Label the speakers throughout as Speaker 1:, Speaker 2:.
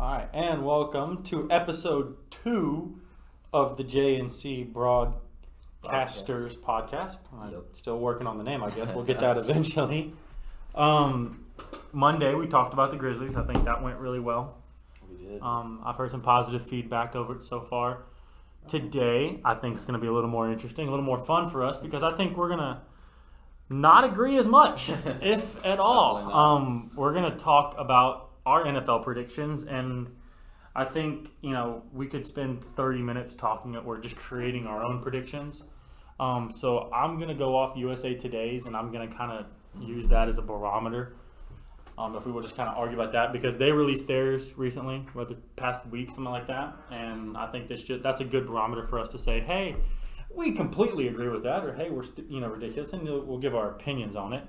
Speaker 1: All right, and welcome to episode 2 of the JNC Broadcasters podcast. I'm still working on the name, I guess. We'll get that eventually. Monday, we talked about the Grizzlies. I think that went really well.
Speaker 2: We did.
Speaker 1: I've heard some positive feedback over it so far. Today, I think it's going to be a little more interesting, a little more fun for us, because I think we're going to not agree as much, if at all. We're going to talk about our NFL predictions, and I think, we could spend 30 minutes talking or just creating our own predictions. So I'm going to go off USA Today's, and I'm going to kind of use that as a barometer. If we will just kind of argue about that, because they released theirs recently, the past week, something like that, and I think that's a good barometer for us to say, hey, we completely agree with that, or hey, we're ridiculous, and we'll give our opinions on it.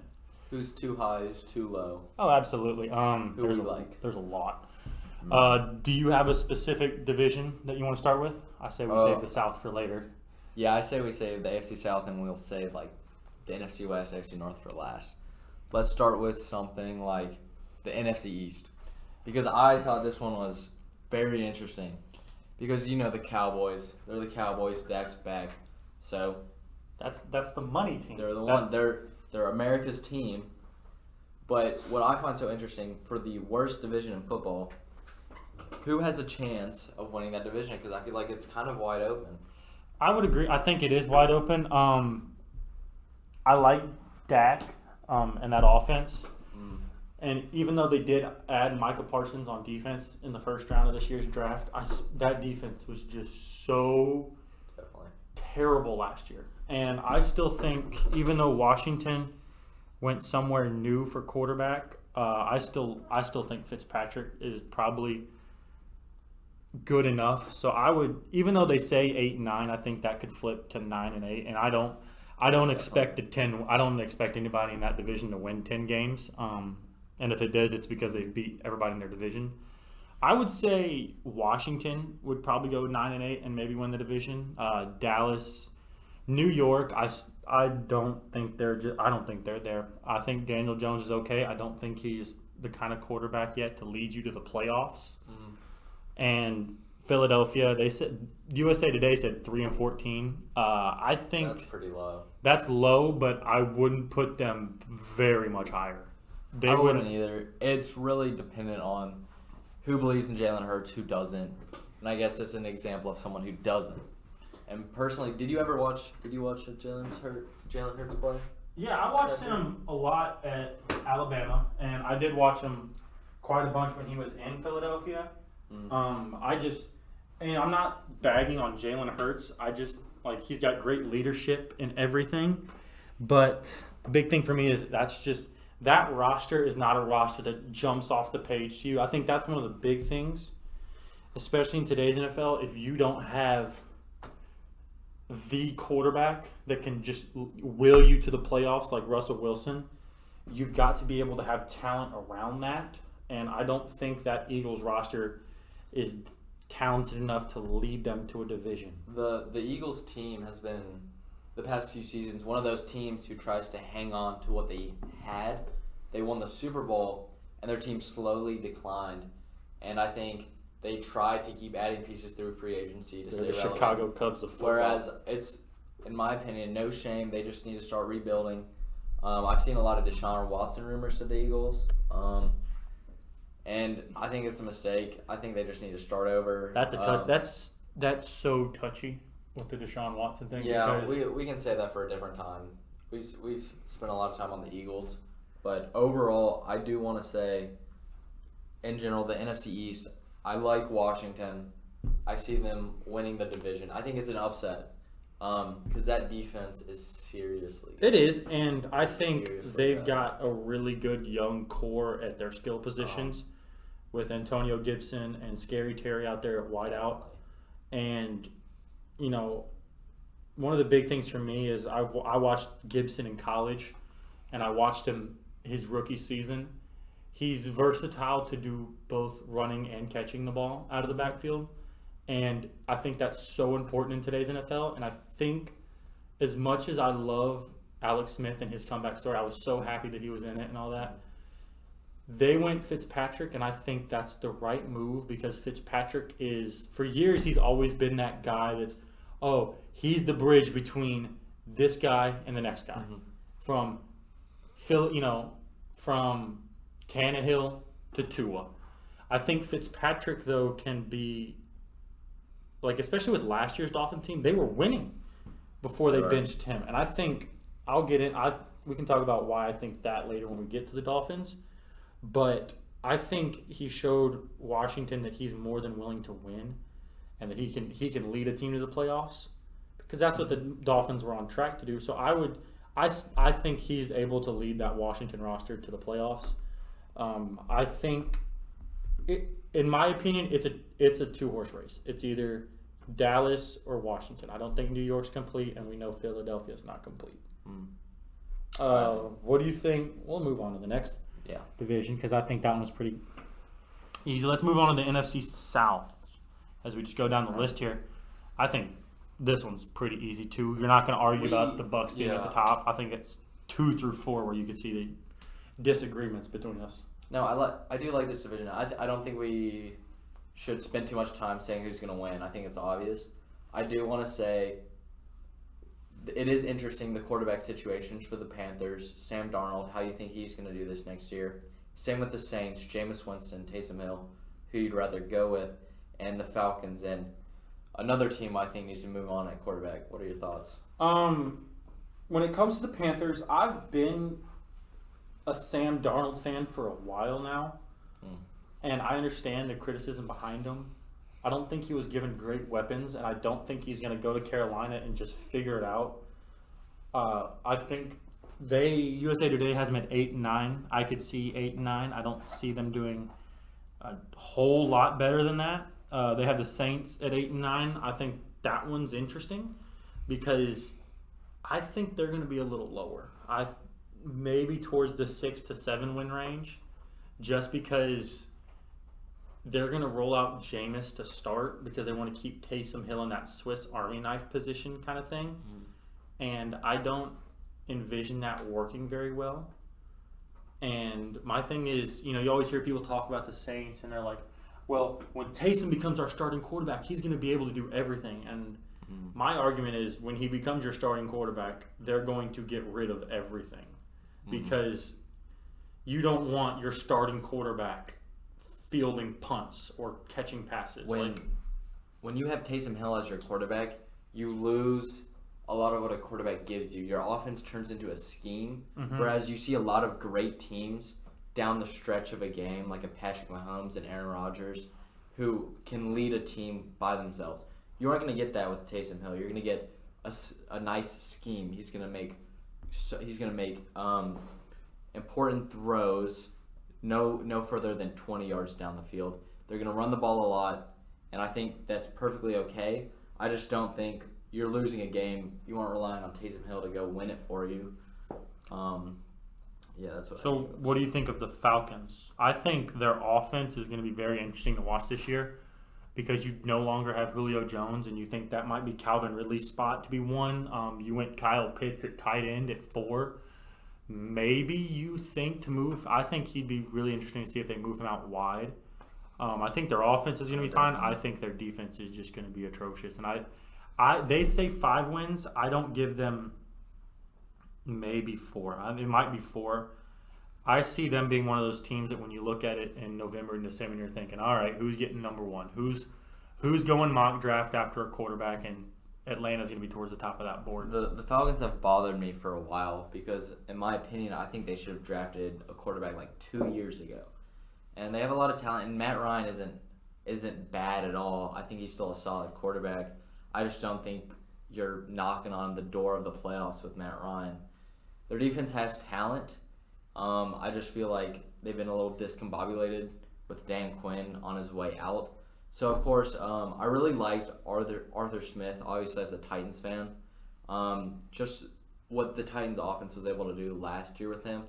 Speaker 2: Who's too high is too low.
Speaker 1: Oh, absolutely.
Speaker 2: Who
Speaker 1: there's
Speaker 2: we like?
Speaker 1: There's a lot. Do you have a specific division that you want to start with? I say we save the South for later.
Speaker 2: Yeah, I say we save the AFC South and we'll save the NFC West, AFC North for last. Let's start with something like the NFC East, because I thought this one was very interesting. Because the Cowboys, they're the Cowboys. Dak's back, so
Speaker 1: that's the money team.
Speaker 2: They're the ones. They're America's team. But what I find so interesting, for the worst division in football, who has a chance of winning that division? Because I feel like it's kind of wide open.
Speaker 1: I would agree. I think it is wide open. I like Dak and that offense. And even though they did add Michael Parsons on defense in the first round of this year's draft, that defense was just so terrible last year. And I still think, even though Washington went somewhere new for quarterback, I still think Fitzpatrick is probably good enough. So I would, even though they say 8-9, I think that could flip to 9-8. And I don't expect I don't expect anybody in that division to win 10 games. And if it does, it's because they've beat everybody in their division. I would say Washington would probably go 9-8 and maybe win the division. Dallas, New York, I don't think they're there. I think Daniel Jones is okay. I don't think he's the kind of quarterback yet to lead you to the playoffs. And Philadelphia, they said USA Today said 3-14. I think
Speaker 2: that's pretty low.
Speaker 1: That's low, but I wouldn't put them very much higher.
Speaker 2: I wouldn't either. It's really dependent on who believes in Jalen Hurts, who doesn't. And I guess it's an example of someone who doesn't. And personally, did you watch Jalen Hurts play?
Speaker 1: Yeah, I watched him a lot at Alabama, and I did watch him quite a bunch when he was in Philadelphia. I'm not bagging on Jalen Hurts. I just, he's got great leadership in everything. But the big thing for me is that roster is not a roster that jumps off the page to you. I think that's one of the big things, especially in today's NFL. If you don't have the quarterback that can just will you to the playoffs like Russell Wilson, you've got to be able to have talent around that. And I don't think that Eagles roster is talented enough to lead them to a division.
Speaker 2: The Eagles team has been, the past few seasons, one of those teams who tries to hang on to what they had. They won the Super Bowl, and their team slowly declined. And I think they tried to keep adding pieces through free agency to stay relevant.
Speaker 1: The Chicago Cubs of football.
Speaker 2: Whereas it's, in my opinion, no shame. They just need to start rebuilding. I've seen a lot of Deshaun Watson rumors to the Eagles. And I think it's a mistake. I think they just need to start over.
Speaker 1: That's so touchy with the Deshaun Watson thing.
Speaker 2: Yeah, we can say that for a different time. We've spent a lot of time on the Eagles, but overall, I do want to say, in general, the NFC East, I like Washington. I see them winning the division. I think it's an upset because that defense is seriously good.
Speaker 1: It is, and I think they've got a really good young core at their skill positions with Antonio Gibson and Scary Terry out there at wideout. And, one of the big things for me is I watched Gibson in college, and I watched him his rookie season. He's versatile to do both running and catching the ball out of the backfield. And I think that's so important in today's NFL. And I think as much as I love Alex Smith and his comeback story, I was so happy that he was in it and all that. They went Fitzpatrick, and I think that's the right move because Fitzpatrick is, for years, he's always been that guy that's, oh, he's the bridge between this guy and the next guy. From Phil, from Tannehill to Tua. I think Fitzpatrick, though, can be, like, especially with last year's Dolphin team, they were winning before they benched him. And I think we can talk about why I think that later when we get to the Dolphins. But I think he showed Washington that he's more than willing to win, and that he can lead a team to the playoffs, because that's what the Dolphins were on track to do. So I think he's able to lead that Washington roster to the playoffs. I think, in my opinion, it's a 2-horse race. It's either Dallas or Washington. I don't think New York's complete, and we know Philadelphia's not complete. What do you think? We'll move on to the next division because I think that one's pretty easy. Let's move on to the NFC South as we just go down the list here. I think this one's pretty easy too. You're not going to argue about the Bucs being at the top. I think it's 2 through 4 where you can see the disagreements between us.
Speaker 2: No, I do like this division. I don't think we should spend too much time saying who's going to win. I think it's obvious. I do want to say it is interesting, the quarterback situations for the Panthers. Sam Darnold, how you think he's going to do this next year. Same with the Saints, Jameis Winston, Taysom Hill, who you'd rather go with, and the Falcons. And another team I think needs to move on at quarterback. What are your thoughts?
Speaker 1: When it comes to the Panthers, I've been a Sam Darnold fan for a while now, and I understand the criticism behind him. I don't think he was given great weapons, and I don't think he's going to go to Carolina and just figure it out. I think USA Today has him at 8-9. I could see 8-9. I don't see them doing a whole lot better than that. They have the Saints at 8-9. I think that one's interesting because I think they're going to be a little lower. Maybe towards the 6 to 7 win range, just because they're going to roll out Jameis to start because they want to keep Taysom Hill in that Swiss Army knife position kind of thing. And I don't envision that working very well. And my thing is, you always hear people talk about the Saints and they're like, well, when Taysom becomes our starting quarterback, he's going to be able to do everything. And my argument is when he becomes your starting quarterback, they're going to get rid of everything because you don't want your starting quarterback fielding punts or catching passes.
Speaker 2: When you have Taysom Hill as your quarterback, you lose a lot of what a quarterback gives you. Your offense turns into a scheme, whereas you see a lot of great teams down the stretch of a game, like a Patrick Mahomes and Aaron Rodgers, who can lead a team by themselves. You aren't going to get that with Taysom Hill. You're going to get a nice scheme. He's going to make important throws. No further than 20 yards down the field. They're going to run the ball a lot, and I think that's perfectly okay. I just don't think you're losing a game. You aren't relying on Taysom Hill to go win it for you. That's what.
Speaker 1: So, what do you think of the Falcons? I think their offense is going to be very interesting to watch this year because you no longer have Julio Jones, and you think that might be Calvin Ridley's spot to be one. You went Kyle Pitts at tight end at 4. Maybe you think to move. I think he'd be really interesting to see if they move him out wide. I think their offense is going to be fine. I think their defense is just going to be atrocious. And they say 5 wins. I don't give them maybe 4. It might be 4. I see them being one of those teams that when you look at it in November and December, you're thinking, all right, who's getting number 1? Who's going mock draft after a quarterback, and Atlanta's going to be towards the top of that board.
Speaker 2: The Falcons have bothered me for a while because, in my opinion, I think they should have drafted a quarterback like 2 years ago. And they have a lot of talent, and Matt Ryan isn't bad at all. I think he's still a solid quarterback. I just don't think you're knocking on the door of the playoffs with Matt Ryan. Their defense has talent. I just feel like they've been a little discombobulated with Dan Quinn on his way out. So, of course, I really liked Arthur Smith, obviously as a Titans fan. Just what the Titans offense was able to do last year with him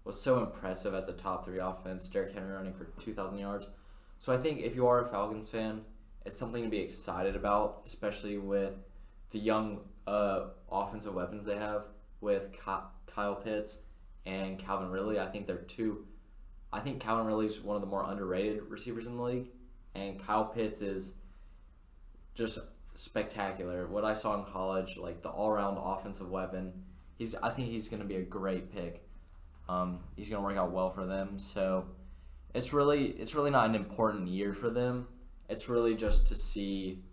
Speaker 2: was so impressive as a top 3 offense, Derrick Henry running for 2,000 yards. So I think if you are a Falcons fan, it's something to be excited about, especially with the young offensive weapons they have with Kyle Pitts and Calvin Ridley. I think they're 2 I think Calvin Ridley's one of the more underrated receivers in the league, and Kyle Pitts is just spectacular. What I saw in college, like the all-around offensive weapon, I think he's going to be a great pick. He's going to work out well for them. So it's really not an important year for them. It's really just to see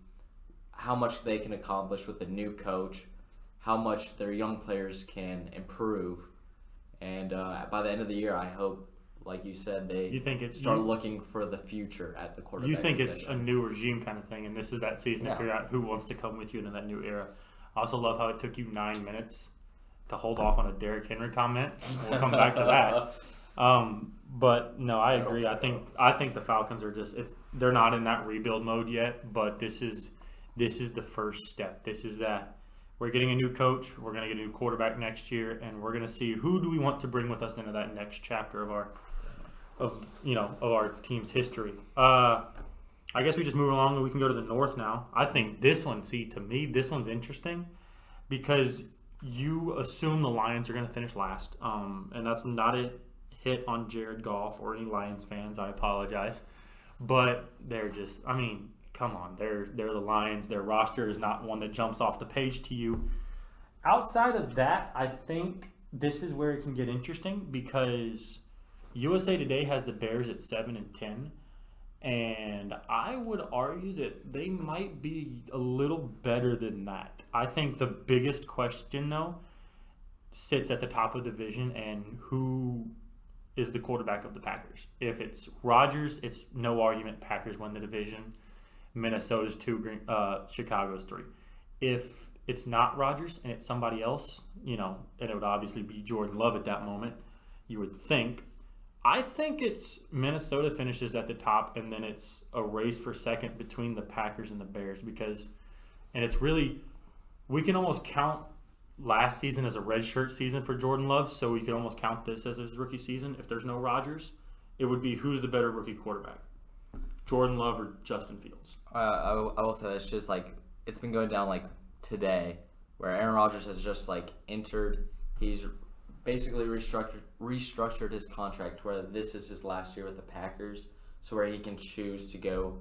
Speaker 2: how much they can accomplish with the new coach, how much their young players can improve, and by the end of the year, I hope, like you said, they start looking for the future at the quarterback.
Speaker 1: You think
Speaker 2: position.
Speaker 1: it's a new regime kind of thing, and this is that season to figure out who wants to come with you into that new era. I also love how it took you 9 minutes to hold off on a Derrick Henry comment. We'll come back to that. But no, I agree. I think the Falcons are they're not in that rebuild mode yet, but this is the first step. This is that we're getting a new coach, we're going to get a new quarterback next year, and we're going to see who do we want to bring with us into that next chapter of our team's history. I guess we just move along and we can go to the North now. I think this one's interesting because you assume the Lions are going to finish last, and that's not a hit on Jared Goff or any Lions fans. I apologize, but they're just, come on, they're the Lions. Their roster is not one that jumps off the page to you. Outside of that, I think this is where it can get interesting because USA Today has the Bears at 7-10, and I would argue that they might be a little better than that. I think the biggest question, though, sits at the top of the division and who is the quarterback of the Packers. If it's Rodgers, it's no argument Packers win the division. Minnesota's 2, Chicago's 3. If it's not Rodgers and it's somebody else, and it would obviously be Jordan Love at that moment, you would think. I think it's Minnesota finishes at the top, and then it's a race for second between the Packers and the Bears and it's really, we can almost count last season as a redshirt season for Jordan Love, so we could almost count this as his rookie season. If there's no Rodgers, it would be who's the better rookie quarterback, Jordan Love or Justin Fields?
Speaker 2: I will say it's just it's been going down today, where Aaron Rodgers has just entered. He's basically restructured his contract where this is his last year with the Packers, so where he can choose to go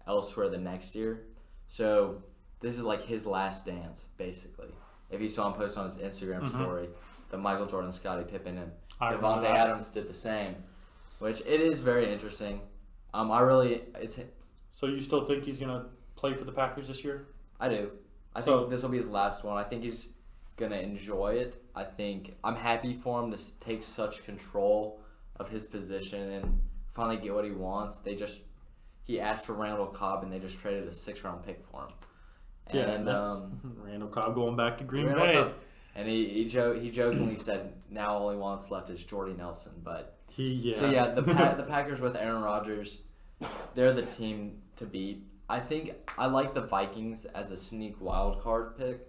Speaker 2: elsewhere the next year. So this is his last dance, basically. If you saw him post on his Instagram story, the Michael Jordan, Scottie Pippen, and Devontae Adams did the same, which it is very interesting.
Speaker 1: So you still think he's gonna play for the Packers this year?
Speaker 2: I do. I think this will be his last one. I think he's gonna enjoy it. I think I'm happy for him to take such control of his position and finally get what he wants. He asked for Randall Cobb, and they just traded a 6th-round pick for him. And
Speaker 1: Randall Cobb going back to Green Bay.
Speaker 2: Cobb. And he jokingly said now all he wants left is Jordy Nelson. But the Packers with Aaron Rodgers, they're the team to beat. I think I like the Vikings as a sneak wild card pick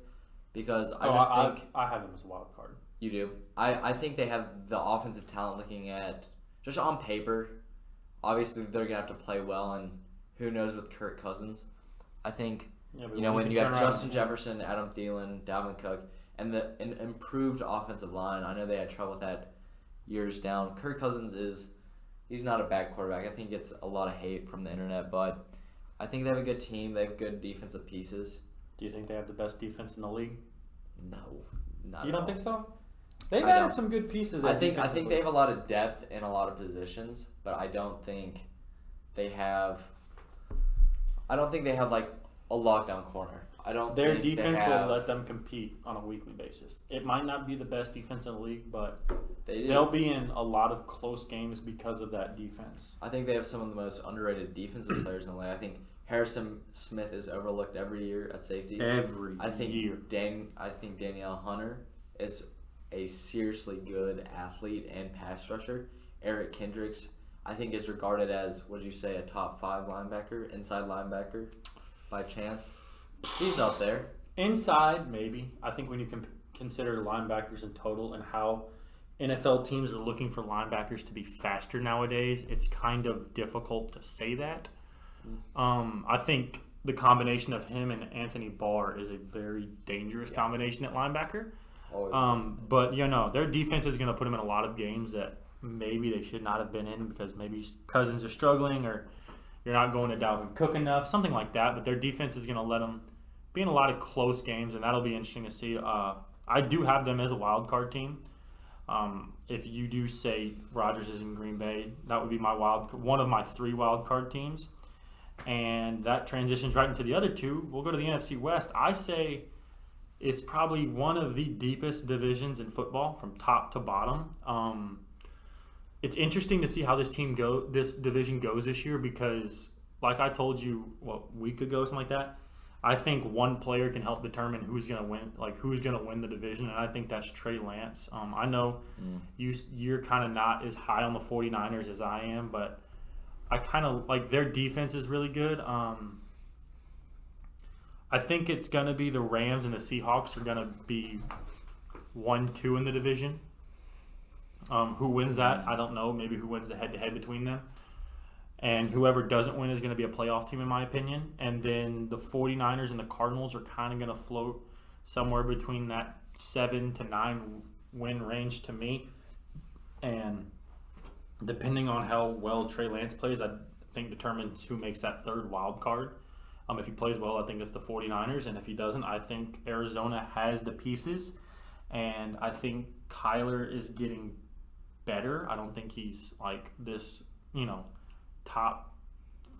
Speaker 2: because I
Speaker 1: have them as a wild card.
Speaker 2: You do? I think they have the offensive talent looking at just on paper. Obviously, they're gonna have to play well, and who knows with Kirk Cousins. I think. When you have Justin Jefferson, Adam Thielen, Dalvin Cook, and an improved offensive line, I know they had trouble with that years down. Kirk Cousins he's not a bad quarterback. I think he gets a lot of hate from the internet, but I think they have a good team. They have good defensive pieces.
Speaker 1: Do you think they have the best defense in the league?
Speaker 2: No, not
Speaker 1: You
Speaker 2: at
Speaker 1: don't
Speaker 2: all.
Speaker 1: think so? They've added some good pieces.
Speaker 2: I think they have a lot of depth in a lot of positions, but I don't think they have a lockdown corner.
Speaker 1: Their defense will let them compete on a weekly basis. It might not be the best defense in the league, but they'll be in a lot of close games because of that defense.
Speaker 2: I think they have some of the most underrated defensive players in the league. I think Harrison Smith is overlooked every year at safety.
Speaker 1: I
Speaker 2: think Danielle Hunter is a seriously good athlete and pass rusher. Eric Kendricks, I think, is regarded as, would you say, a top 5 linebacker, inside linebacker, by chance. He's up there.
Speaker 1: Inside, maybe. I think when you consider linebackers in total and how NFL teams are looking for linebackers to be faster nowadays, it's kind of difficult to say that. I think the combination of him and Anthony Barr is a very dangerous combination at linebacker. But their defense is going to put them in a lot of games that maybe they should not have been in because maybe Cousins are struggling or you're not going to Dalvin Cook enough, something like that. But their defense is going to let them be in a lot of close games, and that'll be interesting to see. I do have them as a wild card team. If you do say Rodgers is in Green Bay, that would be one of my 3 wild card teams. And that transitions right into the other 2. We'll go to the NFC West. I say it's probably one of the deepest divisions in football from top to bottom. It's interesting to see how this division goes this year because, like I told you, a week ago, something like that, I think one player can help determine who's going to win the division, and I think that's Trey Lance. I know you're kind of not as high on the 49ers as I am, but I kind of like their defense is really good. I think it's going to be the Rams and the Seahawks are going to be 1-2 in the division. Who wins that? I don't know. Maybe who wins the head-to-head between them. And whoever doesn't win is going to be a playoff team, in my opinion. And then the 49ers and the Cardinals are kind of going to float somewhere between that 7 to 9 win range to me. And depending on how well Trey Lance plays, I think determines who makes that 3rd wild card. If he plays well, I think it's the 49ers. And if he doesn't, I think Arizona has the pieces. And I think Kyler is getting better. I don't think he's like this, top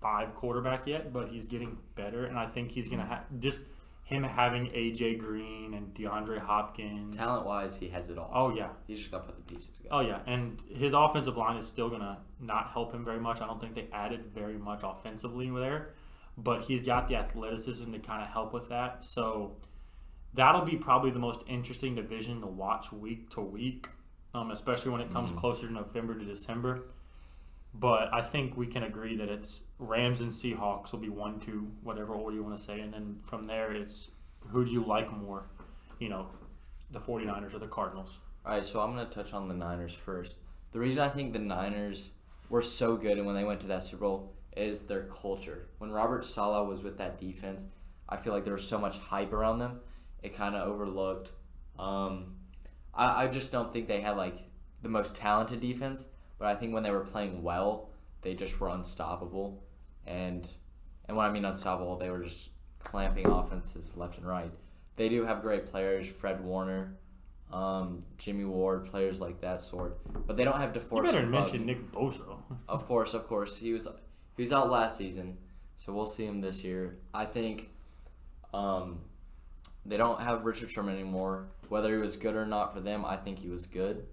Speaker 1: 5 quarterback yet, but he's getting better. And I think he's going to have just him having A.J. Green and DeAndre Hopkins.
Speaker 2: Talent-wise, he has it all.
Speaker 1: Oh, yeah.
Speaker 2: He's just got to put the pieces together.
Speaker 1: Oh, yeah. And his offensive line is still going to not help him very much. I don't think they added very much offensively there. But he's got the athleticism to kind of help with that. So that'll be probably the most interesting division to watch week to week, especially when it comes closer to November to December. But I think we can agree that it's Rams and Seahawks will be 1-2, whatever order you want to say. And then from there, it's who do you like more, the 49ers or the Cardinals.
Speaker 2: All right, so I'm going to touch on the Niners first. The reason I think the Niners were so good and when they went to that Super Bowl is their culture. When Robert Saleh was with that defense, I feel like there was so much hype around them. It kind of overlooked. I just don't think they had like the most talented defense, but I think when they were playing well, they just were unstoppable. And when I mean unstoppable, they were just clamping offenses left and right. They do have great players, Fred Warner, Jimmy Ward, players like that sort, but they don't have DeForest.
Speaker 1: You better mention Nick Bosa.
Speaker 2: Of course. He was out last season, so we'll see him this year. I think they don't have Richard Sherman anymore. Whether he was good or not for them, I think he was good.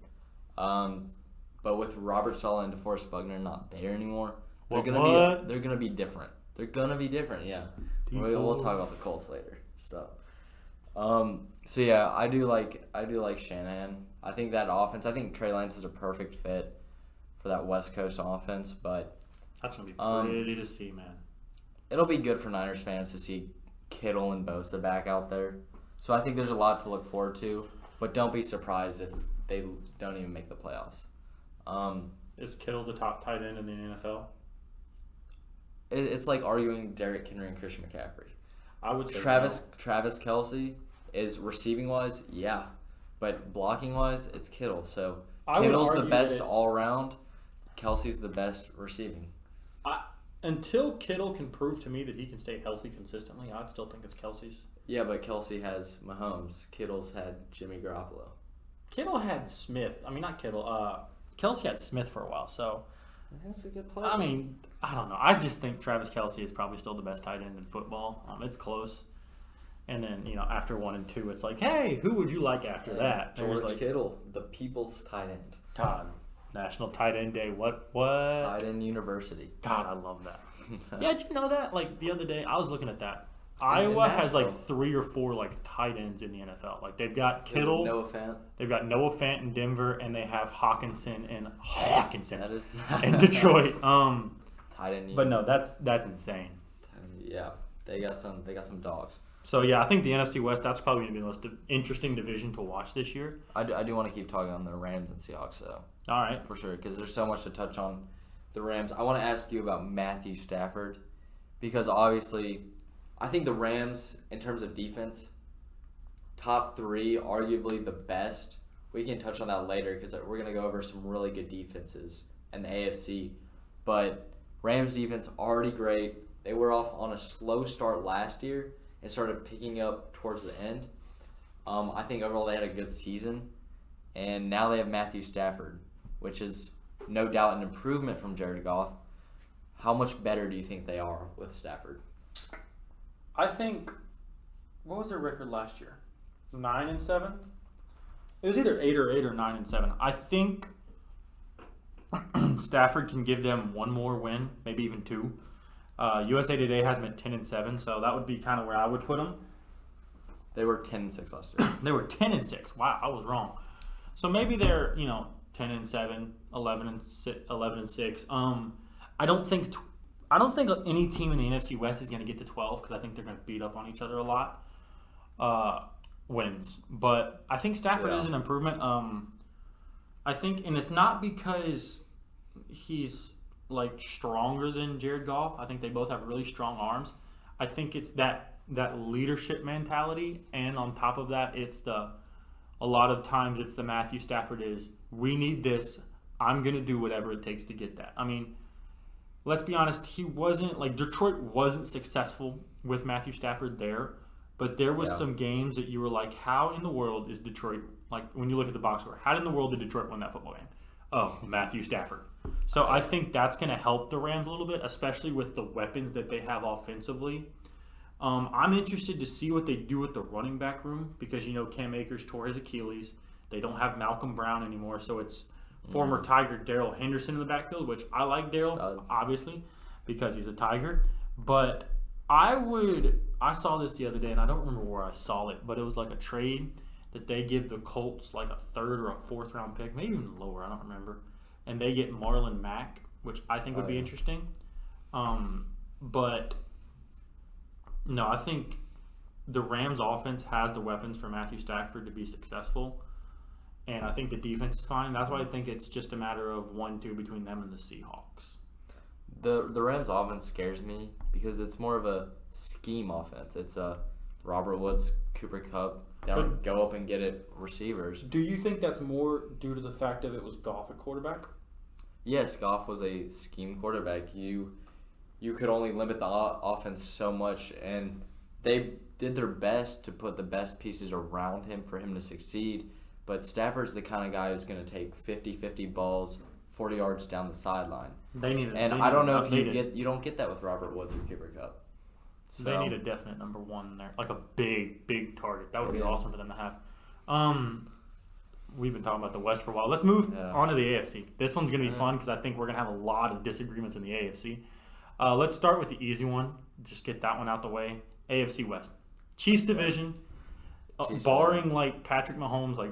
Speaker 2: But with Robert Saleh and DeForest Buckner not there anymore, they're gonna be different. They're gonna be different, yeah. We'll talk about the Colts later. So yeah, I do like Shanahan. I think that offense. I think Trey Lance is a perfect fit for that West Coast offense, but
Speaker 1: that's gonna be pretty to see, man.
Speaker 2: It'll be good for Niners fans to see Kittle and Bosa back out there. So I think there's a lot to look forward to, but don't be surprised if they don't even make the playoffs.
Speaker 1: Is Kittle the top tight end in the NFL?
Speaker 2: It's like arguing Derrick Henry and Christian McCaffrey.
Speaker 1: I would say
Speaker 2: Travis Kelce is receiving wise, yeah, but blocking wise, it's Kittle. So Kittle's the best all around. Kelce's the best receiving.
Speaker 1: Until Kittle can prove to me that he can stay healthy consistently, I'd still think it's Kelce's.
Speaker 2: Yeah, but Kelce has Mahomes. Kittle's had Jimmy Garoppolo.
Speaker 1: Kittle had Smith. I mean, not Kittle. Kelce had Smith for a while, so.
Speaker 2: That's a good player.
Speaker 1: I mean, I don't know. I just think Travis Kelce is probably still the best tight end in football. It's close. And then, after 1 and 2, it's like, hey, who would you like after that?
Speaker 2: George Kittle, the people's tight end.
Speaker 1: God, National Tight End Day. What?
Speaker 2: Tight End University.
Speaker 1: God, I love that. Yeah, did you know that? Like, the other day, I was looking at that. Iowa has, 3 or 4, tight ends in the NFL. Like, they've got Kittle.
Speaker 2: Noah Fant.
Speaker 1: They've got Noah Fant in Denver, and they have Hawkinson
Speaker 2: That is
Speaker 1: in Detroit.
Speaker 2: Tight end.
Speaker 1: But no, that's insane.
Speaker 2: Yeah, they got some dogs.
Speaker 1: So, yeah, I think the NFC West, that's probably going to be the most interesting division to watch this year.
Speaker 2: I do want to keep talking on the Rams and Seahawks, though.
Speaker 1: All right.
Speaker 2: For sure, because there's so much to touch on the Rams. I want to ask you about Matthew Stafford, because obviously I think the Rams, in terms of defense, top 3, arguably the best, we can touch on that later because we're going to go over some really good defenses in the AFC. But Rams defense already great. They were off on a slow start last year and started picking up towards the end. I think overall they had a good season. And now they have Matthew Stafford, which is no doubt an improvement from Jared Goff. How much better do you think they are with Stafford?
Speaker 1: I think, what was their record last year? 9-7? It was either 8 or 9-7. I think Stafford can give them one more win, maybe even two. USA Today has them at 10-7, so that would be kind of where I would put them.
Speaker 2: They were 10-6 last year.
Speaker 1: They were 10-6. Wow, I was wrong. So maybe they're 10-7, 11-6. I don't think any team in the NFC West is going to get to 12 because I think they're going to beat up on each other a lot. Wins, but I think Stafford is an improvement. I think, and it's not because he's like stronger than Jared Goff. I think they both have really strong arms. I think it's that leadership mentality, and on top of that, a lot of times it's the Matthew Stafford is, we need this, I'm going to do whatever it takes to get that. I mean, let's be honest, Detroit wasn't successful with Matthew Stafford there, but there was some games that you were like, how in the world is Detroit, like when you look at the box score, how in the world did Detroit win that football game? Oh, Matthew Stafford. So I think that's going to help the Rams a little bit, especially with the weapons that they have offensively. I'm interested to see what they do with the running back room because, Cam Akers tore his Achilles. They don't have Malcolm Brown anymore, so it's former Tiger Darrell Henderson in the backfield, which I like Darrell, obviously, because he's a Tiger. But I saw this the other day, and I don't remember where I saw it, but it was like a trade that they give the Colts like a third or a fourth round pick, maybe even lower, I don't remember. And they get Marlon Mack, which I think would be interesting. But no, I think the Rams offense has the weapons for Matthew Stafford to be successful. And I think the defense is fine. That's why I think it's just a matter of 1-2 between them and the Seahawks.
Speaker 2: The Rams offense scares me because it's more of a scheme offense. It's a Robert Woods, Cooper Kupp. They don't go up and get it receivers.
Speaker 1: Do you think that's more due to the fact that it was Goff at quarterback?
Speaker 2: Yes, Goff was a scheme quarterback. You could only limit the offense so much, and they did their best to put the best pieces around him for him to succeed. But Stafford's the kind of guy who's going to take 50-50 balls 40 yards down the sideline. I don't know if you don't get that with Robert Woods or Cooper Kupp. So
Speaker 1: they need a definite number one there, like a big target. That would be awesome for them to have. We've been talking about the West for a while. Let's move on to the AFC. This one's going to be fun because I think we're going to have a lot of disagreements in the AFC. Let's start with the easy one. Just get that one out the way. AFC West. Chiefs division. Barring like Patrick Mahomes, like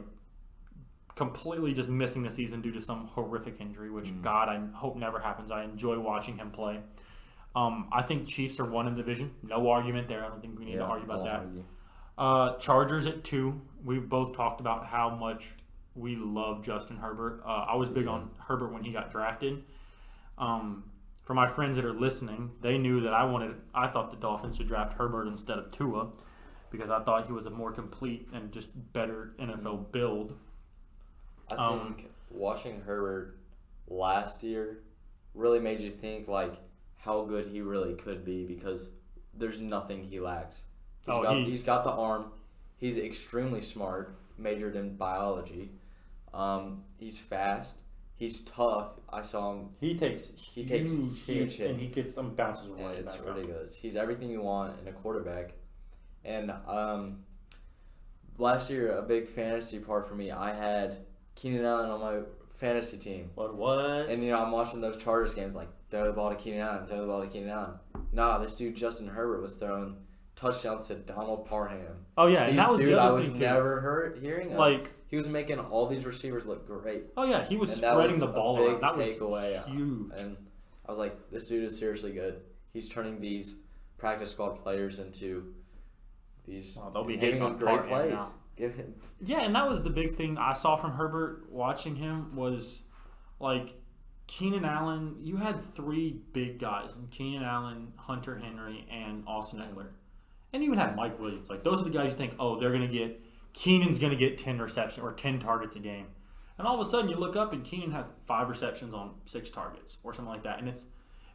Speaker 1: completely just missing the season due to some horrific injury, which God, I hope never happens. I enjoy watching him play. I think Chiefs are one in the division. No argument there. I don't think we need to argue about that. Chargers at 2. We've both talked about how much we love Justin Herbert. I was big on Herbert when he got drafted. For my friends that are listening, they knew that I thought the Dolphins should draft Herbert instead of Tua because I thought he was a more complete and just better NFL build.
Speaker 2: I think watching Herbert last year really made you think like how good he really could be because there's nothing he lacks. He's got the arm. He's extremely smart, majored in biology. He's fast. He's tough. I saw him. He takes huge hits,
Speaker 1: and he gets some bounces
Speaker 2: right. It's ridiculous. He's everything you want in a quarterback. And last year, a big fantasy part for me, I had Keenan Allen on my fantasy team.
Speaker 1: What?
Speaker 2: And I'm watching those Chargers games like throw the ball to Keenan Allen. Nah, this dude Justin Herbert was throwing touchdowns to Donald Parham.
Speaker 1: Oh yeah, and that was the other thing too.
Speaker 2: Never hearing of.
Speaker 1: Like
Speaker 2: he was making all these receivers look great.
Speaker 1: Oh yeah, he was spreading the ball around. That was huge.
Speaker 2: And I was like, this dude is seriously good. He's turning these practice squad players into these.
Speaker 1: They'll be
Speaker 2: giving them great plays.
Speaker 1: Yeah, and that was the big thing I saw from Herbert watching him was like Keenan Allen. You had 3 big guys in Keenan Allen, Hunter Henry, and Austin Eckler. And you even had Mike Williams. Like those are the guys you think, oh, they're gonna get Keenan's going to get 10 receptions or 10 targets a game. And all of a sudden you look up and Keenan has 5 receptions on 6 targets or something like that. And it's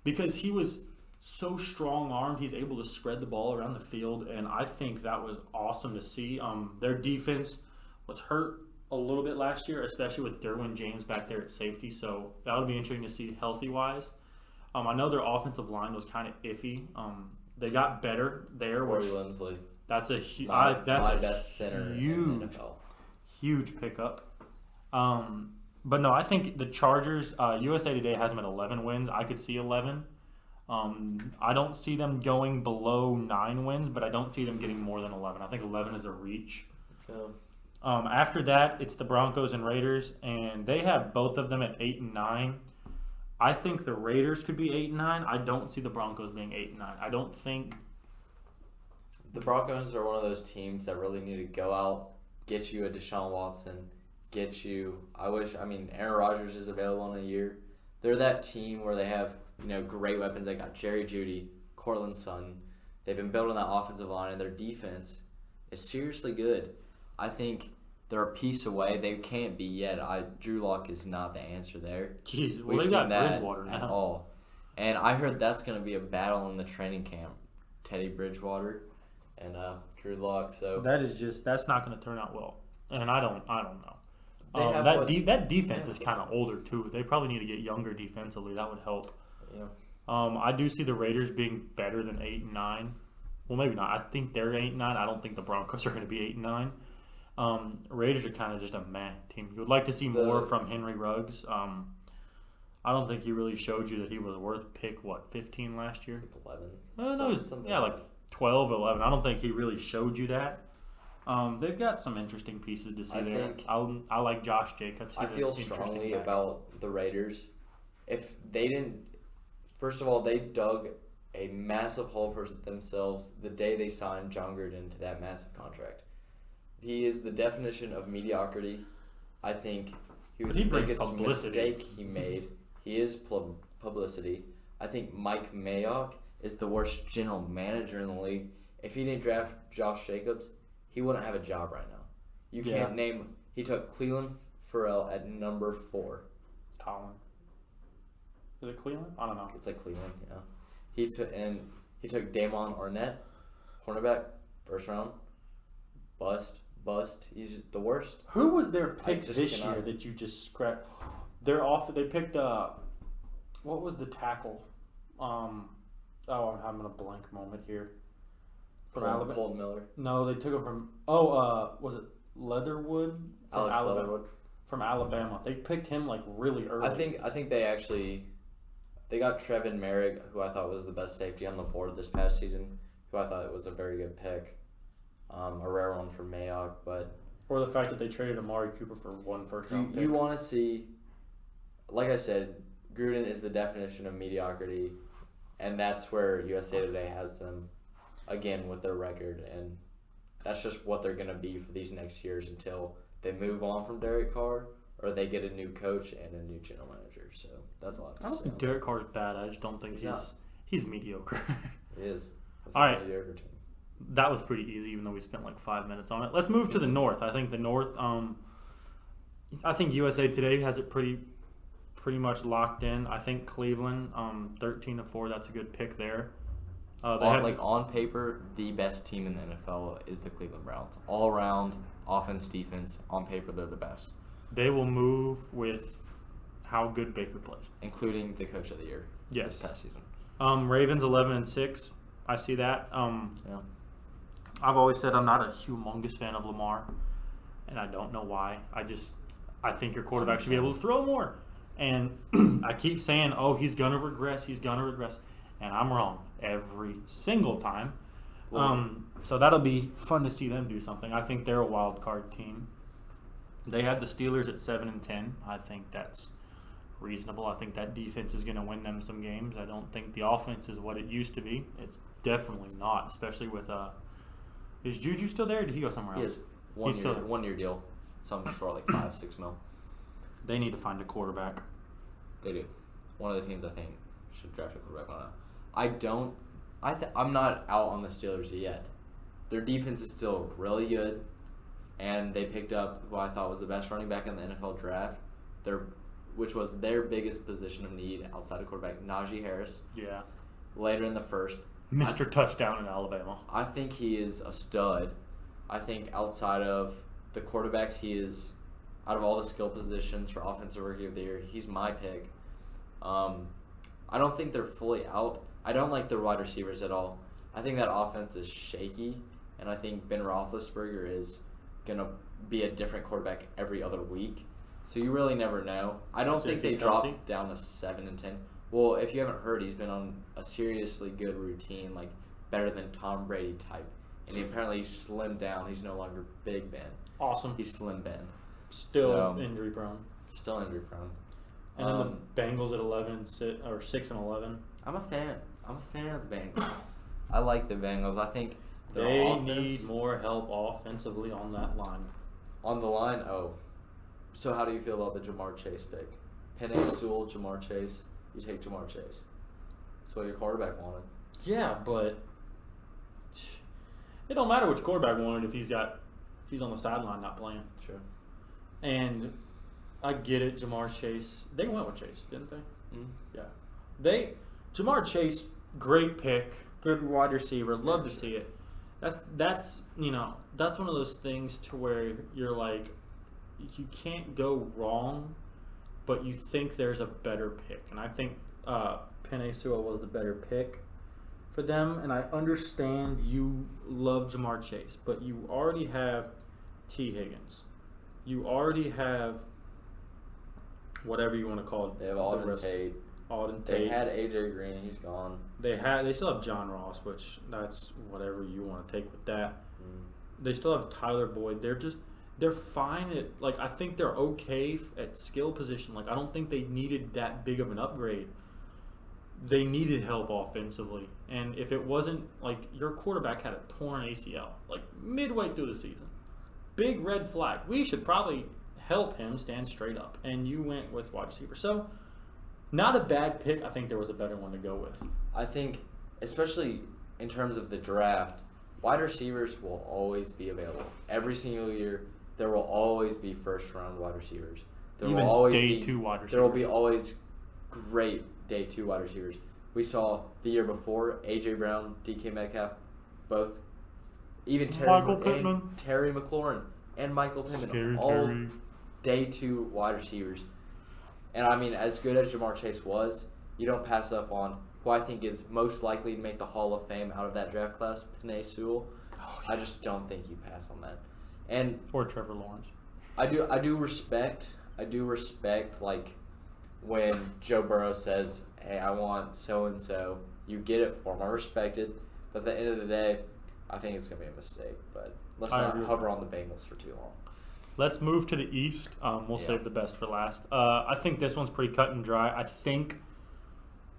Speaker 1: because he was so strong-armed, he's able to spread the ball around the field, and I think that was awesome to see. Their defense was hurt a little bit last year, especially with Derwin James back there at safety, so that'll be interesting to see healthy-wise. I know their offensive line was kind of iffy. They got better there.
Speaker 2: Corey Lindsley.
Speaker 1: That's a
Speaker 2: best center in the NFL.
Speaker 1: Huge pickup. But no, I think the Chargers, USA Today has them at 11 wins. I could see 11. I don't see them going below 9 wins, but I don't see them getting more than 11. I think 11 is a reach.
Speaker 2: Yeah.
Speaker 1: After that, it's the Broncos and Raiders, and they have both of them at 8 and 9. I think the Raiders could be 8 and 9. I don't see the Broncos being 8 and 9. I don't think
Speaker 2: the Broncos are one of those teams that really need to go out, get you a Deshaun Watson, Aaron Rodgers is available in a year. They're that team where they have, great weapons. They got Jerry Jeudy, Cortland Sutton. They've been building that offensive line, and their defense is seriously good. I think they're a piece away. They can't be yet. Drew Lock is not the answer there.
Speaker 1: Jeez,
Speaker 2: We've
Speaker 1: they
Speaker 2: seen
Speaker 1: got
Speaker 2: that
Speaker 1: Bridgewater now.
Speaker 2: at all. And I heard that's going to be a battle in the training camp. Teddy Bridgewater and Drew Lock. So
Speaker 1: that's not going to turn out well. And I don't know. That defense is kind of older too. They probably need to get younger defensively. That would help.
Speaker 2: Yeah.
Speaker 1: I do see the Raiders being better than 8 and 9. Well, maybe not. I think they're 8 and 9. I don't think the Broncos are going to be 8 and 9. Raiders are kind of just a meh team. You would like to see more from Henry Ruggs. I don't think he really showed you that he was worth pick 15 last year.
Speaker 2: 11.
Speaker 1: Like 12, 11. I don't think he really showed you that. They've got some interesting pieces to see there. I like Josh Jacobs.
Speaker 2: I feel strongly about the Raiders. If they didn't, first of all, they dug a massive hole for themselves the day they signed John Gruden to that massive contract. He is the definition of mediocrity. I think he was the biggest mistake he made. He is publicity. I think Mike Mayock is the worst general manager in the league. If he didn't draft Josh Jacobs, he wouldn't have a job right now. You can't name. He took Cleveland Farrell at number 4.
Speaker 1: Colin. Is it Cleveland? I don't know.
Speaker 2: It's like Cleveland, yeah. He took Damon Arnett, cornerback, first round. Bust. He's the worst.
Speaker 1: Who was their pick this year that you just scrapped? They picked what was the tackle? I'm having a blank moment here. From Alabama.
Speaker 2: Colt Miller.
Speaker 1: No, they took him from was it Leatherwood?
Speaker 2: Alex Leatherwood.
Speaker 1: From Alabama. They picked him really early.
Speaker 2: I think they got Trevin Merrick, who I thought was the best safety on the board this past season, who I thought it was a very good pick. A rare one for Mayock,
Speaker 1: or the fact that they traded Amari Cooper for 1 first-round pick.
Speaker 2: You want to see, like I said, Gruden is the definition of mediocrity, and that's where USA Today has them, again, with their record, and that's just what they're going to be for these next years until they move on from Derek Carr or they get a new coach and a new general manager. So that's all I have to say.
Speaker 1: I don't think Derek Carr's bad. I just don't think he's mediocre.
Speaker 2: He is. That's
Speaker 1: all right.
Speaker 2: Mediocre team.
Speaker 1: That was pretty easy, even though we spent 5 minutes on it. Let's move to the North. I think the North, I think USA Today has it pretty much locked in. I think Cleveland, 13-4, that's a good pick there.
Speaker 2: On paper, the best team in the NFL is the Cleveland Browns. All around, offense, defense, on paper, they're the best.
Speaker 1: They will move with how good Baker plays.
Speaker 2: Including the coach of the year this past season.
Speaker 1: Ravens 11-6. I see that.
Speaker 2: Yeah.
Speaker 1: I've always said I'm not a humongous fan of Lamar, and I don't know why. I think your quarterback should be able to throw more. And I keep saying, he's going to regress, and I'm wrong every single time. So that'll be fun to see them do something. I think they're a wild card team. They have the Steelers at 7-10. I think that's reasonable. I think that defense is going to win them some games. I don't think the offense is what it used to be. It's definitely not, especially with is Juju still there, or did he go somewhere else?
Speaker 2: He is. One year deal. Some short, like 5-6 mil.
Speaker 1: They need to find a quarterback.
Speaker 2: They do. One of the teams I think should draft a quarterback on it. I'm not out on the Steelers yet. Their defense is still really good. and they picked up who I thought was the best running back in the NFL draft, which was their biggest position of need outside of quarterback, Najee Harris.
Speaker 1: Yeah.
Speaker 2: Later in the first.
Speaker 1: Mr. Touchdown in Alabama.
Speaker 2: I think he is a stud. I think outside of the quarterbacks, he is, out of all the skill positions for Offensive Rookie of the Year, he's my pick. I don't think they're fully out. I don't like their wide receivers at all. I think that offense is shaky, and I think Ben Roethlisberger is going to be a different quarterback every other week. So you really never know. I don't think they dropped down to 7 and 10. Well, if you haven't heard, he's been on a seriously good routine, like better than Tom Brady type. And he apparently slimmed down. He's no longer Big Ben.
Speaker 1: Awesome.
Speaker 2: He's Slim Ben.
Speaker 1: Still injury prone.
Speaker 2: Still injury prone.
Speaker 1: And then the Bengals at 6 and 11.
Speaker 2: I'm a fan. I'm a fan of the Bengals. I like the Bengals. I think
Speaker 1: they need more help offensively on that line.
Speaker 2: On the line? Oh. So how do you feel about the Jamar Chase pick? Penei Sewell, Jamar Chase. You take Jamar Chase. That's what your quarterback wanted.
Speaker 1: Yeah, but it don't matter which quarterback wanted if he's on the sideline not playing.
Speaker 2: Sure.
Speaker 1: And I get it, Jamar Chase. They went with Chase, didn't they?
Speaker 2: Mm-hmm.
Speaker 1: Yeah. Jamar Chase, great pick, good wide receiver. Love to see it. That's one of those things to where you're like, you can't go wrong, but you think there's a better pick. And I think Penei Sewell was the better pick for them. And I understand you love Jamar Chase, but you already have T. Higgins. You already have whatever you want to call it.
Speaker 2: They have Alden Tate. They had AJ Green. He's gone.
Speaker 1: They still have John Ross, which that's whatever you want to take with that. They still have Tyler Boyd. They're fine at, like, I think they're okay at skill position. Like, I don't think they needed that big of an upgrade. They needed help offensively. And if it wasn't, like, your quarterback had a torn ACL, like, midway through the season. Big red flag. We should probably help him stand straight up. And you went with wide receiver. So, not a bad pick. I think there was a better one to go with.
Speaker 2: I think, especially in terms of the draft, wide receivers will always be available. Every single year, there will always be first-round wide receivers. There
Speaker 1: Even
Speaker 2: will always
Speaker 1: day 2 wide receivers.
Speaker 2: There will be always great day 2 wide receivers. We saw the year before, A.J. Brown, D.K. Metcalf, both. Even Terry McLaurin and Michael Pittman, all day 2 wide receivers. And, I mean, as good as Jamar Chase was, you don't pass up on who I think is most likely to make the Hall of Fame out of that draft class, Penei Sewell. Oh, yeah. I just don't think you pass on that.
Speaker 1: Or Trevor Lawrence.
Speaker 2: I do respect like when Joe Burrow says, "Hey, I want so and so." You get it for him. I respect it, but at the end of the day, I think it's gonna be a mistake. But let's not hover on the Bengals for too long.
Speaker 1: Let's move to the East. We'll save the best for last. I think this one's pretty cut and dry. I think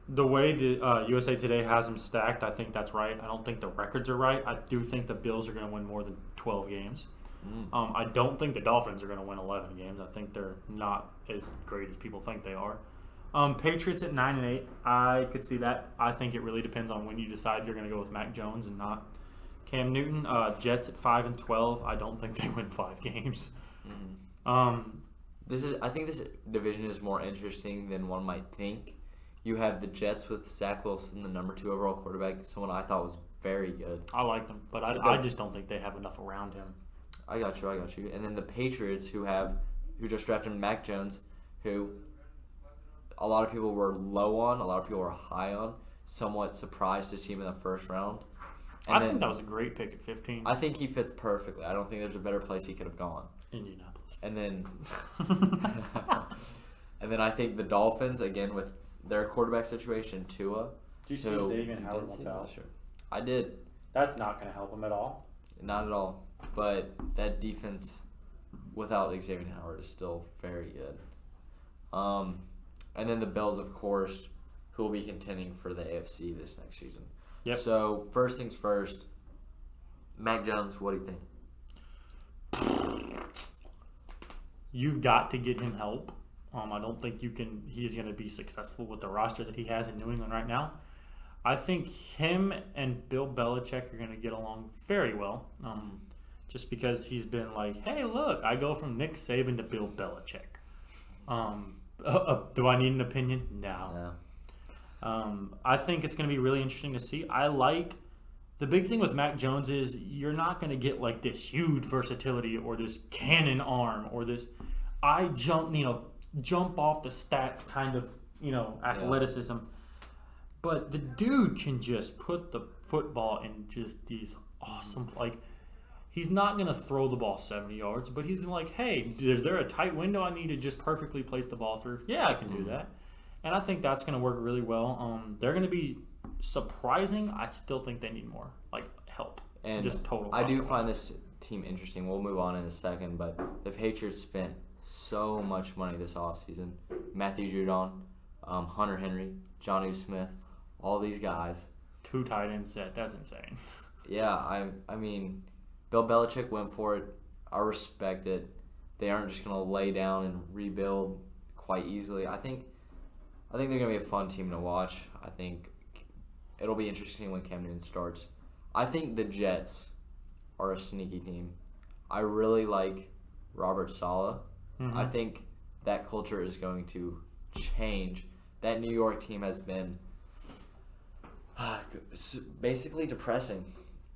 Speaker 1: the way the USA Today has them stacked, I think that's right. I don't think the records are right. I do think the Bills are going to win more than 12 games. I don't think the Dolphins are going to win 11 games. I think they're not as great as people think they are. Patriots at 9 and 8. I could see that. I think it really depends on when you decide you're going to go with Mac Jones and not Cam Newton. Jets at 5 and 12. I don't think they win 5 games.
Speaker 2: I think this division is more interesting than one might think. You have the Jets with Zach Wilson, the number 2 overall quarterback, someone I thought was very good.
Speaker 1: I like them, but I just don't think they have enough around him.
Speaker 2: I got you. And then the Patriots, who just drafted Mac Jones, who a lot of people were low on, a lot of people were high on. Somewhat surprised to see him in the first round.
Speaker 1: I think that was a great pick at 15.
Speaker 2: I think he fits perfectly. I don't think there's a better place he could have gone.
Speaker 1: Indianapolis.
Speaker 2: And then I think the Dolphins, again, with their quarterback situation, Tua.
Speaker 1: Did you see Xavier Howard wants out?
Speaker 2: Sure. I did.
Speaker 1: That's not going to help him at all.
Speaker 2: Not at all. But that defense without Xavier Howard is still very good. And then the Bills, of course, who will be contending for the AFC this next season.
Speaker 1: Yep.
Speaker 2: So, first things first, Mac Jones, what do you think?
Speaker 1: You've got to get him help. I don't think he's going to be successful with the roster that he has in New England right now. I think him and Bill Belichick are going to get along very well. just because he's been like, hey, look, I go from Nick Saban to Bill Belichick. Do I need an opinion? No. I think it's going to be really interesting to see. The big thing with Mac Jones is you're not going to get like this huge versatility or this cannon arm or this jump off the stats kind of, athleticism. But the dude can just put the football in just these awesome, he's not going to throw the ball 70 yards, but he's like, hey, is there a tight window I need to just perfectly place the ball through? Yeah, I can do that. And I think that's going to work really well. They're going to be surprising. I still think they need more, help.
Speaker 2: And
Speaker 1: just total.
Speaker 2: I do find this team interesting. We'll move on in a second, but the Patriots spent so much money this offseason. Matthew Judon, Hunter Henry, Jonnu Smith, all these guys.
Speaker 1: 2 tight end set. That's insane.
Speaker 2: Yeah, I mean, Bill Belichick went for it. I respect it. They aren't just going to lay down and rebuild quite easily. I think they're going to be a fun team to watch. I think it'll be interesting when Cam Newton starts. I think the Jets are a sneaky team. I really like Robert Saleh.
Speaker 1: Mm-hmm.
Speaker 2: I think that culture is going to change. That New York team has been basically depressing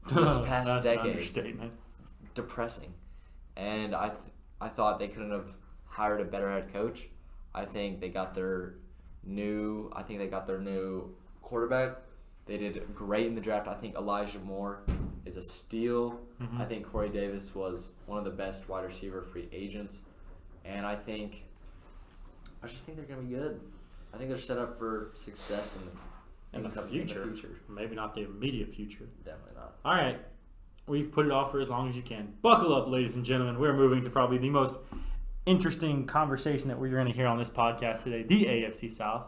Speaker 2: this past
Speaker 1: That's
Speaker 2: decade.
Speaker 1: An understatement.
Speaker 2: Depressing. And I thought they couldn't have hired a better head coach. I think they got their new quarterback. They did great in the draft. I think Elijah Moore is a steal.
Speaker 1: Mm-hmm.
Speaker 2: I think Corey Davis was one of the best wide receiver free agents. And I just think they're going to be good. I think they're set up for success
Speaker 1: in the future. Maybe not the immediate future.
Speaker 2: Definitely not.
Speaker 1: All right. We've put it off for as long as you can. Buckle up, ladies and gentlemen. We're moving to probably the most interesting conversation that we're going to hear on this podcast today, the AFC South.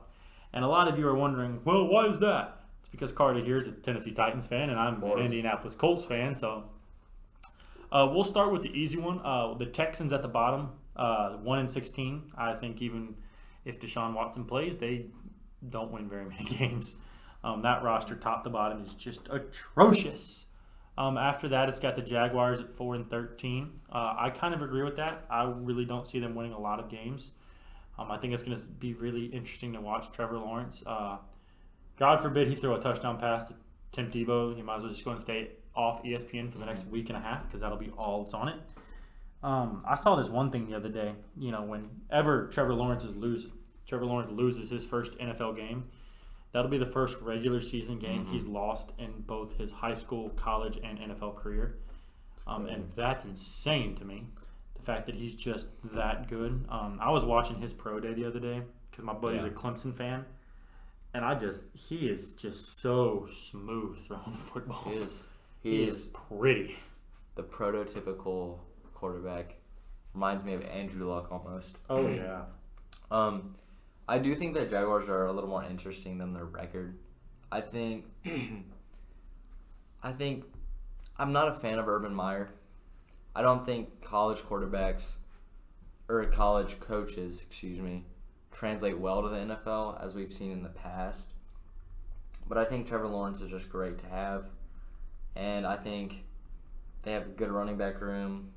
Speaker 1: And a lot of you are wondering, well, why is that? It's because Carter here is a Tennessee Titans fan, and I'm an Indianapolis Colts fan. So we'll start with the easy one. The Texans at the bottom, 1-16. I think even if Deshaun Watson plays, they don't win very many games. That roster, top to bottom, is just atrocious. After that, it's got the Jaguars at 4-13. I kind of agree with that. I really don't see them winning a lot of games. I think it's going to be really interesting to watch Trevor Lawrence. God forbid he throw a touchdown pass to Tim Tebow. He might as well just go and stay off ESPN for the next week and a half because that'll be all that's on it. I saw this one thing the other day. Whenever Trevor Lawrence loses his first NFL game, that'll be the first regular season game he's lost in both his high school, college, and NFL career. And that's insane to me, the fact that he's just that good. I was watching his pro day the other day because my buddy's a Clemson fan. And he is just so smooth throwing the football. He is pretty.
Speaker 2: The prototypical quarterback. Reminds me of Andrew Luck almost.
Speaker 1: Oh, yeah.
Speaker 2: I do think that Jaguars are a little more interesting than their record. I think I'm not a fan of Urban Meyer. I don't think college coaches, translate well to the NFL as we've seen in the past. But I think Trevor Lawrence is just great to have. And I think they have a good running back room.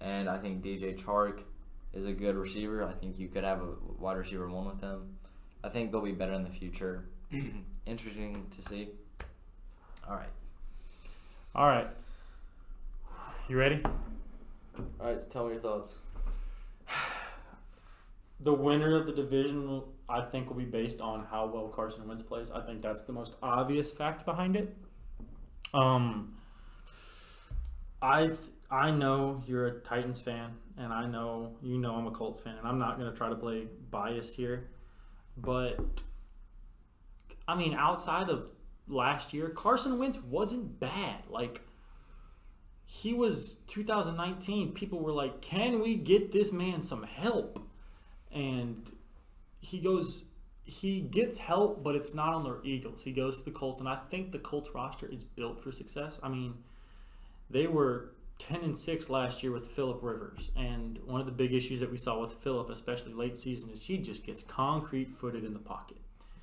Speaker 2: And I think DJ Chark is a good receiver. I think you could have a wide receiver 1 with him. I think they'll be better in the future. Interesting to see. All right.
Speaker 1: You ready?
Speaker 2: All right, tell me your thoughts.
Speaker 1: The winner of the division, I think, will be based on how well Carson Wentz plays. I think that's the most obvious fact behind it. I know you're a Titans fan, and I know I'm a Colts fan, and I'm not going to try to play biased here. But, I mean, outside of last year, Carson Wentz wasn't bad. He was 2019. People were like, can we get this man some help? And he gets help, but it's not on the Eagles. He goes to the Colts, and I think the Colts roster is built for success. I mean, they were 10-6 last year with Phillip Rivers, and one of the big issues that we saw with Phillip, especially late season, is he just gets concrete-footed in the pocket.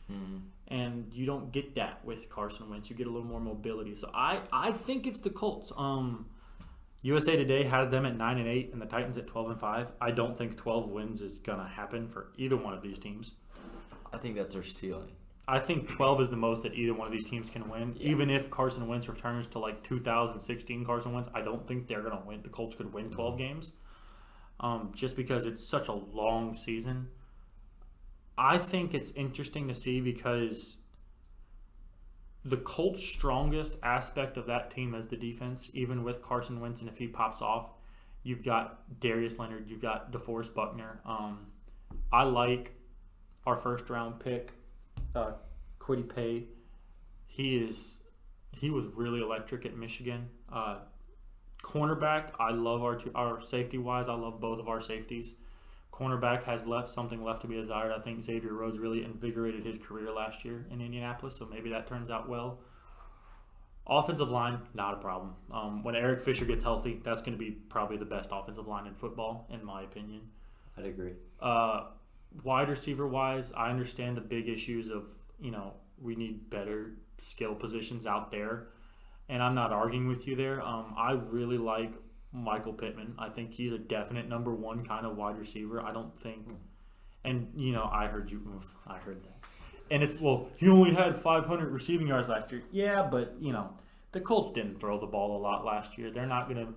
Speaker 1: Mm-hmm. And you don't get that with Carson Wentz. You get a little more mobility. So I think it's the Colts. USA Today has them at 9-8 and the Titans at 12-5. I don't think 12 wins is gonna happen for either one of these teams.
Speaker 2: I think that's their ceiling.
Speaker 1: I think 12 is the most that either one of these teams can win. Yeah. Even if Carson Wentz returns to like 2016 Carson Wentz, I don't think they're gonna win. The Colts could win 12 games, just because it's such a long season. I think it's interesting to see because the Colts' strongest aspect of that team is the defense, even with Carson Wentz, and if he pops off, you've got Darius Leonard, you've got DeForest Buckner. I like our first-round pick, Kwity Paye. He was really electric at Michigan. Cornerback, I love our safety-wise. I love both of our safeties. Cornerback has something left to be desired. I think Xavier Rhodes really invigorated his career last year in Indianapolis, so maybe that turns out well. Offensive line, not a problem. When Eric Fisher gets healthy, that's going to be probably the best offensive line in football, in my opinion.
Speaker 2: I'd agree.
Speaker 1: Wide receiver-wise, I understand the big issues of, we need better skill positions out there, and I'm not arguing with you there. I really like Michael Pittman. I think he's a definite number one kind of wide receiver. I don't think, and I heard you. I heard that, and he only had 500 receiving yards last year. Yeah, but the Colts didn't throw the ball a lot last year. They're not gonna.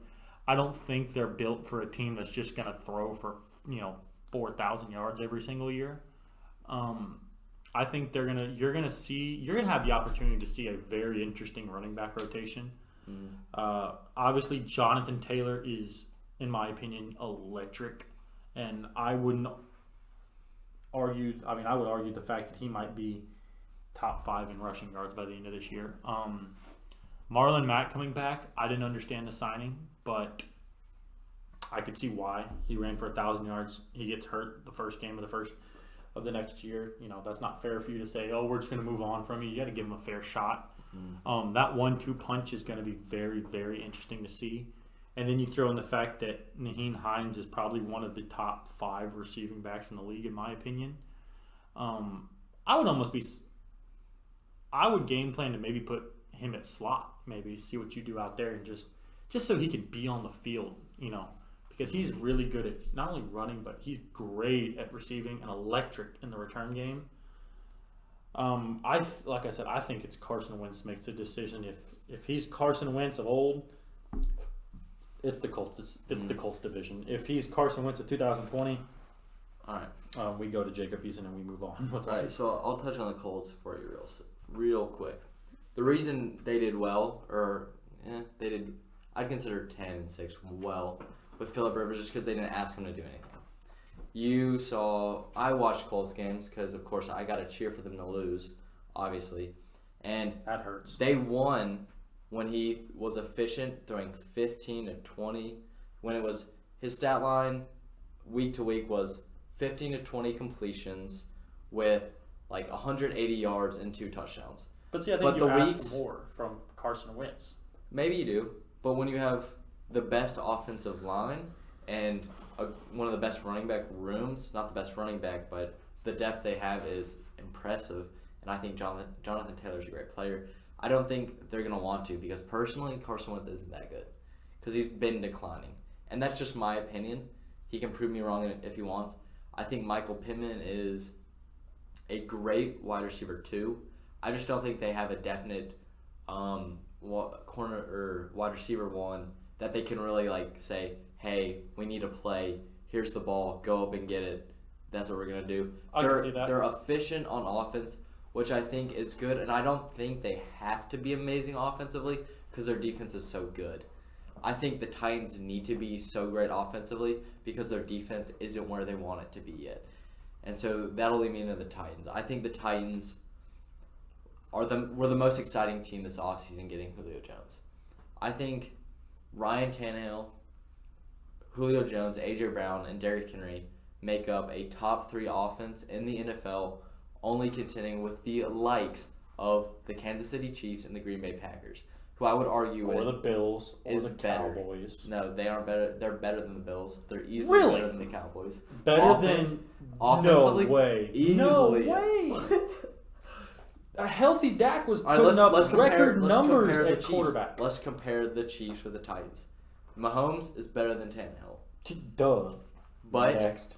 Speaker 1: I don't think they're built for a team that's just gonna throw for 4,000 yards every single year. I think you're gonna have the opportunity to see a very interesting running back rotation. Obviously, Jonathan Taylor is, in my opinion, electric, and I wouldn't argue. I mean, I would argue the fact that he might be top 5 in rushing yards by the end of this year. Marlon Mack coming back, I didn't understand the signing, but I could see why. He ran for 1,000 yards. He gets hurt the first game of the next year. That's not fair for you to say, oh, we're just going to move on from you. You got to give him a fair shot. That 1-2 punch is going to be very, very interesting to see. And then you throw in the fact that Nyheim Hines is probably one of the top 5 receiving backs in the league, in my opinion. I would game plan to maybe put him at slot, maybe see what you do out there, and just so he can be on the field, because he's really good at not only running, but he's great at receiving and electric in the return game. Like I said, I think it's Carson Wentz makes a decision. If he's Carson Wentz of old, it's the Colts. It's the Colts division. If he's Carson Wentz of 2020,
Speaker 2: all right,
Speaker 1: we go to Jacob Eason and we move on.
Speaker 2: All right, so I'll touch on the Colts for you real quick. The reason they did well, I'd consider 10-6 well with Phillip Rivers, just because they didn't ask him to do anything. I watched Colts games because, of course, I got to cheer for them to lose, obviously. And
Speaker 1: that hurts.
Speaker 2: They won when he was efficient, throwing 15 to 20. When it was his stat line week to week was 15 to 20 completions with like 180 yards and 2 touchdowns.
Speaker 1: But see, I think you ask more from Carson Wentz.
Speaker 2: Maybe you do, but when you have the best offensive line and one of the best running back rooms, not the best running back, but the depth they have is impressive, and I think Jonathan Taylor's a great player. I don't think they're going to want to, because personally, Carson Wentz isn't that good because he's been declining, and that's just my opinion. He can prove me wrong if he wants. I think Michael Pittman is a great wide receiver too. I just don't think they have a definite corner or wide receiver one that they can really say, hey, we need to play. Here's the ball. Go up and get it. That's what we're going to do.
Speaker 1: I can see that.
Speaker 2: They're efficient on offense, which I think is good. And I don't think they have to be amazing offensively because their defense is so good. I think the Titans need to be so great offensively because their defense isn't where they want it to be yet. And so that'll lead me into the Titans. I think the Titans were the most exciting team this offseason getting Julio Jones. I think Ryan Tannehill, Julio Jones, A.J. Brown, and Derrick Henry make up a top 3 offense in the NFL, only contending with the likes of the Kansas City Chiefs and the Green Bay Packers, who I would argue
Speaker 1: or the Bills or
Speaker 2: is
Speaker 1: the
Speaker 2: better.
Speaker 1: Cowboys.
Speaker 2: No, they aren't better. They're better than the Bills. They're easily better than the Cowboys.
Speaker 1: Offensively, no way.
Speaker 2: Easily.
Speaker 1: No way. A healthy Dak was putting up record numbers at quarterback.
Speaker 2: Let's compare the Chiefs with the Titans. Mahomes is better than Tannehill.
Speaker 1: Duh.
Speaker 2: But
Speaker 1: Next.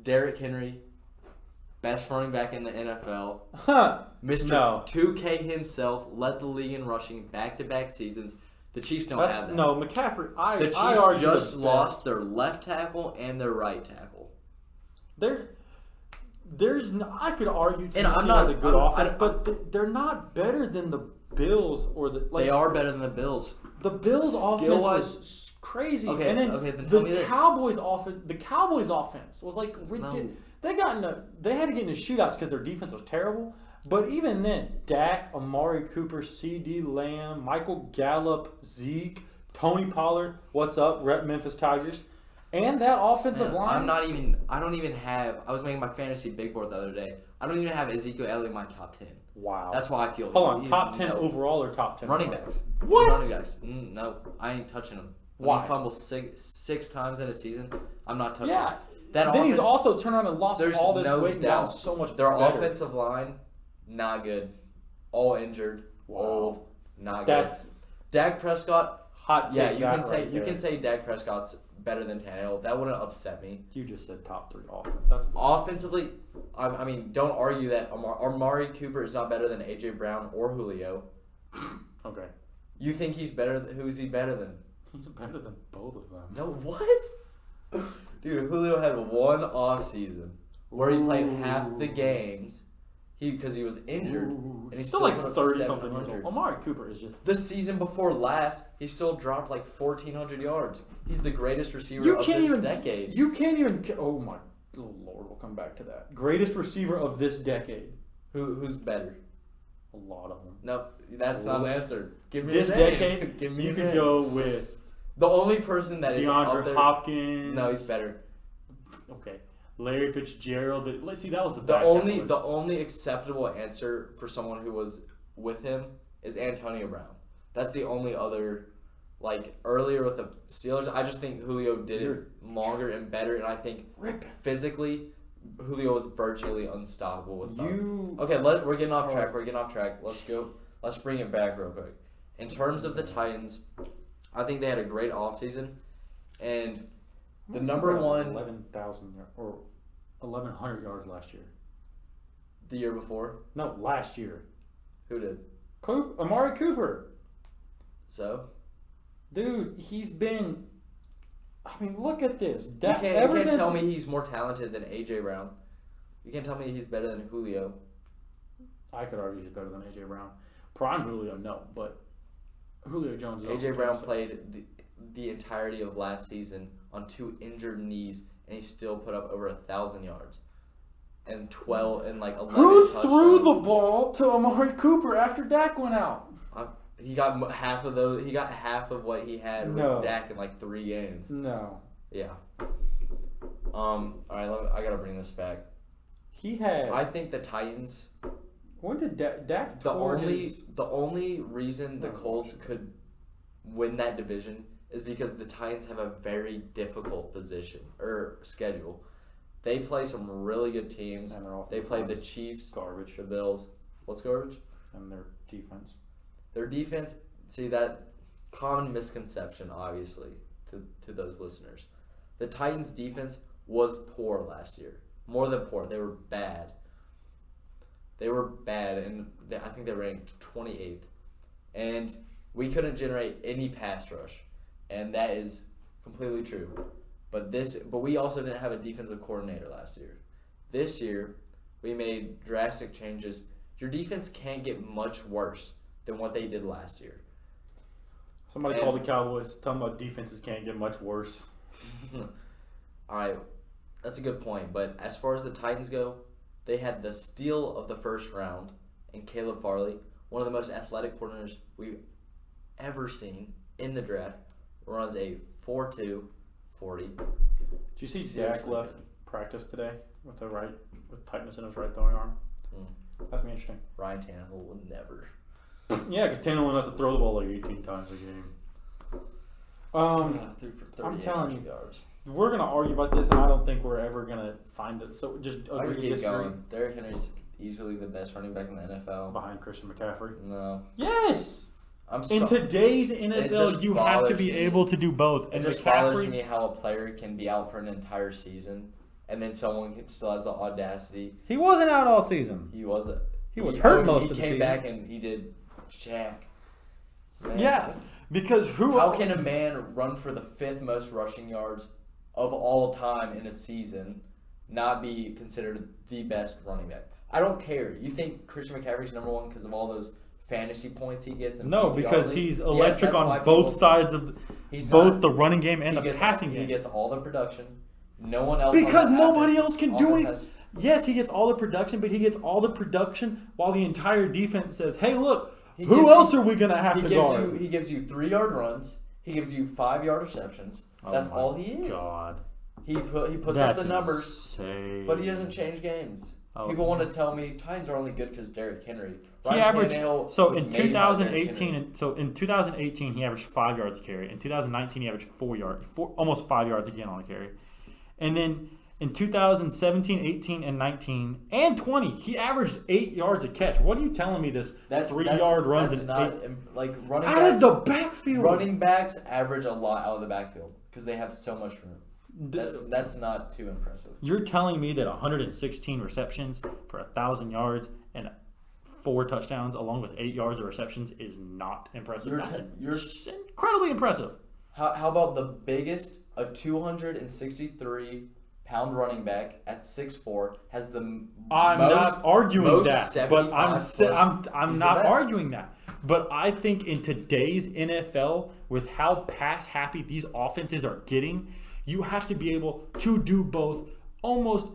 Speaker 2: Derrick Henry, best running back in the NFL.
Speaker 1: Huh.
Speaker 2: Mr.
Speaker 1: No.
Speaker 2: 2K himself led the league in rushing back-to-back seasons. The Chiefs don't have that.
Speaker 1: No, McCaffrey.
Speaker 2: The Chiefs
Speaker 1: I argue
Speaker 2: just
Speaker 1: the
Speaker 2: lost their left tackle and their right tackle.
Speaker 1: There's no, I could argue Tennessee
Speaker 2: I'm not-
Speaker 1: has a good
Speaker 2: I'm-
Speaker 1: offense, but they're not better than the Bills or the. Like,
Speaker 2: They are better than the Bills.
Speaker 1: The Bills' offense
Speaker 2: Skill-wise-
Speaker 1: was crazy,
Speaker 2: Okay,
Speaker 1: and then,
Speaker 2: okay, then tell me
Speaker 1: the
Speaker 2: this.
Speaker 1: Cowboys' offense. The Cowboys' offense was like ridiculous.
Speaker 2: No.
Speaker 1: They had to get into shootouts because their defense was terrible. But even then, Dak, Amari Cooper, C.D. Lamb, Michael Gallup, Zeke, Tony Pollard. What's up, Rep Memphis Tigers? And that offensive line.
Speaker 2: I don't even have. I was making my fantasy big board the other day. I don't even have Ezekiel Elliott in my top 10.
Speaker 1: Wow.
Speaker 2: That's why I feel.
Speaker 1: Hold on,
Speaker 2: he's-
Speaker 1: top 10
Speaker 2: no.
Speaker 1: overall or top 10
Speaker 2: running backs.
Speaker 1: What?
Speaker 2: Running backs. No, I ain't touching him. When
Speaker 1: Why?
Speaker 2: he fumbles six times in a season, I'm not touching
Speaker 1: Yeah.
Speaker 2: him. That
Speaker 1: Then he's
Speaker 2: offense-
Speaker 1: also turned around and lost
Speaker 2: There's
Speaker 1: all this
Speaker 2: no
Speaker 1: weight and
Speaker 2: doubt.
Speaker 1: gotten so much
Speaker 2: Their
Speaker 1: better.
Speaker 2: offensive line, not good. All injured,
Speaker 1: Wow.
Speaker 2: old, not
Speaker 1: That's
Speaker 2: good. Dak Prescott.
Speaker 1: hot.
Speaker 2: Yeah,
Speaker 1: take
Speaker 2: you
Speaker 1: that
Speaker 2: can say
Speaker 1: right
Speaker 2: you
Speaker 1: there.
Speaker 2: can say Dak Prescott's better than Tannehill. That wouldn't upset me.
Speaker 1: You just said top 3 offense. That's insane.
Speaker 2: Offensively, I mean, don't argue that Amari Cooper is not better than AJ Brown or Julio.
Speaker 1: Okay.
Speaker 2: You think he's better? Who is he better than?
Speaker 1: He's better than both of them.
Speaker 2: No, what? Dude, Julio had one off season where he played half the games. Because he was injured.
Speaker 1: Ooh.
Speaker 2: And
Speaker 1: He's
Speaker 2: he
Speaker 1: still like
Speaker 2: put up
Speaker 1: 30 something years
Speaker 2: 700.
Speaker 1: old. Amari Cooper is just.
Speaker 2: The season before last, he still dropped like 1,400 yards. He's the greatest receiver of this decade.
Speaker 1: You can't even. Oh my Lord, we'll come back to that. Greatest receiver of this decade.
Speaker 2: Who's better?
Speaker 1: A lot of them.
Speaker 2: No, that's not an answer. Give me
Speaker 1: This
Speaker 2: a name.
Speaker 1: decade,
Speaker 2: Give me
Speaker 1: you
Speaker 2: a
Speaker 1: could
Speaker 2: name.
Speaker 1: go with
Speaker 2: The only person that is up
Speaker 1: DeAndre
Speaker 2: there.
Speaker 1: Hopkins.
Speaker 2: No, he's better.
Speaker 1: Okay. Larry Fitzgerald. But let's see, that was the
Speaker 2: The
Speaker 1: back
Speaker 2: only
Speaker 1: half of
Speaker 2: the only acceptable answer for someone who was with him is Antonio Brown. That's the only other, like earlier with the Steelers. I just think Julio did it longer and better, and I think physically, Julio was virtually unstoppable with both. Okay, we're getting off track. We're getting off track. Let's go. Let's bring it back real quick. In terms of the Titans, I think they had a great offseason, and the number one
Speaker 1: 11,000 or 1,100 yards last year.
Speaker 2: the year before.
Speaker 1: No, last year.
Speaker 2: Who did?
Speaker 1: Amari Cooper.
Speaker 2: So
Speaker 1: Dude, he's been. I mean, look at this.
Speaker 2: you can't tell me he's more talented than AJ Brown. You can't tell me he's better than Julio.
Speaker 1: I could argue he's better than AJ Brown. Prime Julio, no, but Julio Jones. Is also
Speaker 2: AJ Brown
Speaker 1: talented.
Speaker 2: played the entirety of last season on 2 injured knees, and he still put up over 1,000 yards and 11
Speaker 1: Who
Speaker 2: touchdowns.
Speaker 1: threw the ball to Amari Cooper after Dak went out?
Speaker 2: He got half of those. He got half of what he had with Dak in like 3 games.
Speaker 1: No.
Speaker 2: Yeah. All right. I gotta bring this back.
Speaker 1: He had.
Speaker 2: I think the Titans.
Speaker 1: When did Dak?
Speaker 2: The only reason the Colts could win that division is because the Titans have a very difficult position or schedule. They play some really good teams.
Speaker 1: And their offensive
Speaker 2: They play the
Speaker 1: line's
Speaker 2: Chiefs,
Speaker 1: garbage,
Speaker 2: the Bills. What's garbage?
Speaker 1: and their defense.
Speaker 2: Their defense. See that common misconception, obviously, to those listeners. The Titans' defense was poor last year. More than poor, they were bad. They were bad, and I think they ranked 28th. And we couldn't generate any pass rush, and that is completely true. But we also didn't have a defensive coordinator last year. This year, we made drastic changes. Your defense can't get much worse than what they did last year.
Speaker 1: Somebody called the Cowboys talking about defenses can't get much worse.
Speaker 2: All right, that's a good point. But as far as the Titans go, they had the steal of the first round in Caleb Farley, one of the most athletic corners we've ever seen in the draft. Runs a 4.2 40.
Speaker 1: Did you see
Speaker 2: Seriously
Speaker 1: Dak left
Speaker 2: good.
Speaker 1: practice today with tightness in his right throwing arm? That's me interesting.
Speaker 2: Ryan Tannehill would never.
Speaker 1: Yeah, because Tannehill has to throw the ball like 18 times a game.
Speaker 2: Threw for
Speaker 1: I'm telling you,
Speaker 2: yards.
Speaker 1: we're gonna argue about this, and I don't think we're ever gonna find it. So just
Speaker 2: I
Speaker 1: agree
Speaker 2: could
Speaker 1: to
Speaker 2: keep
Speaker 1: disagree.
Speaker 2: going. Derrick Henry's easily the best running back in the NFL.
Speaker 1: Behind Christian McCaffrey.
Speaker 2: No.
Speaker 1: Yes. In today's
Speaker 2: just
Speaker 1: NFL, you have to
Speaker 2: bothers
Speaker 1: be
Speaker 2: me.
Speaker 1: able to do both.
Speaker 2: It
Speaker 1: And
Speaker 2: just bothers
Speaker 1: McCaffrey,
Speaker 2: me how a player can be out for an entire season, and then someone still has the audacity.
Speaker 1: he wasn't out all season.
Speaker 2: He was
Speaker 1: hurt most of the
Speaker 2: He
Speaker 1: season.
Speaker 2: came back and he did jack. Man.
Speaker 1: Yeah, because
Speaker 2: How can a man run for the 5th most rushing yards of all time in a season not be considered the best running back? I don't care. You think Christian McCaffrey's number 1 because of all those fantasy points he gets? In
Speaker 1: No,
Speaker 2: PPR
Speaker 1: because
Speaker 2: leagues?
Speaker 1: he's
Speaker 2: Yes,
Speaker 1: electric
Speaker 2: that's why
Speaker 1: on both
Speaker 2: people-
Speaker 1: sides of
Speaker 2: He's
Speaker 1: both
Speaker 2: not.
Speaker 1: the running game and
Speaker 2: He
Speaker 1: the
Speaker 2: gets-
Speaker 1: passing
Speaker 2: He
Speaker 1: game.
Speaker 2: gets all the production. No one else.
Speaker 1: Because
Speaker 2: on that
Speaker 1: nobody
Speaker 2: offense-
Speaker 1: else can
Speaker 2: offense
Speaker 1: do anything.
Speaker 2: has-
Speaker 1: Yes, he gets all the production, but he gets all the production while the entire defense says, "Hey, look,
Speaker 2: He
Speaker 1: who
Speaker 2: gives
Speaker 1: else
Speaker 2: you-
Speaker 1: are we gonna have to guard?"
Speaker 2: He gives you 3-yard runs. He gives you 5-yard receptions. That's
Speaker 1: Oh my
Speaker 2: all he is.
Speaker 1: God,
Speaker 2: He puts
Speaker 1: that's
Speaker 2: up the numbers,
Speaker 1: insane.
Speaker 2: but he doesn't change games.
Speaker 1: Oh,
Speaker 2: People want to tell me Titans are only good because Derrick Henry.
Speaker 1: He
Speaker 2: Ryan
Speaker 1: averaged
Speaker 2: Tannehill
Speaker 1: so
Speaker 2: was
Speaker 1: in
Speaker 2: made by Derrick
Speaker 1: 2018.
Speaker 2: Henry.
Speaker 1: In 2018, he averaged 5 yards a carry. In 2019, he averaged 4 yards, almost 5 yards again on a carry. And then in 2017, 18, and 19, and 20, he averaged 8 yards a catch. What are you telling me? This 3-yard runs
Speaker 2: that's
Speaker 1: and
Speaker 2: not like running
Speaker 1: out
Speaker 2: backs,
Speaker 1: of the backfield.
Speaker 2: Running backs average a lot out of the backfield because they have so much room. That's not too impressive.
Speaker 1: You're telling me that 116 receptions for 1,000 yards and 4 touchdowns, along with 8 yards of receptions, is not impressive? That's incredibly impressive.
Speaker 2: How about the biggest? A 263-pound running back at 6'4" has the
Speaker 1: I'm not arguing that, but I'm
Speaker 2: He's
Speaker 1: not
Speaker 2: the best.
Speaker 1: arguing that. But I think in today's NFL, with how pass happy these offenses are getting, you have to be able to do both. Almost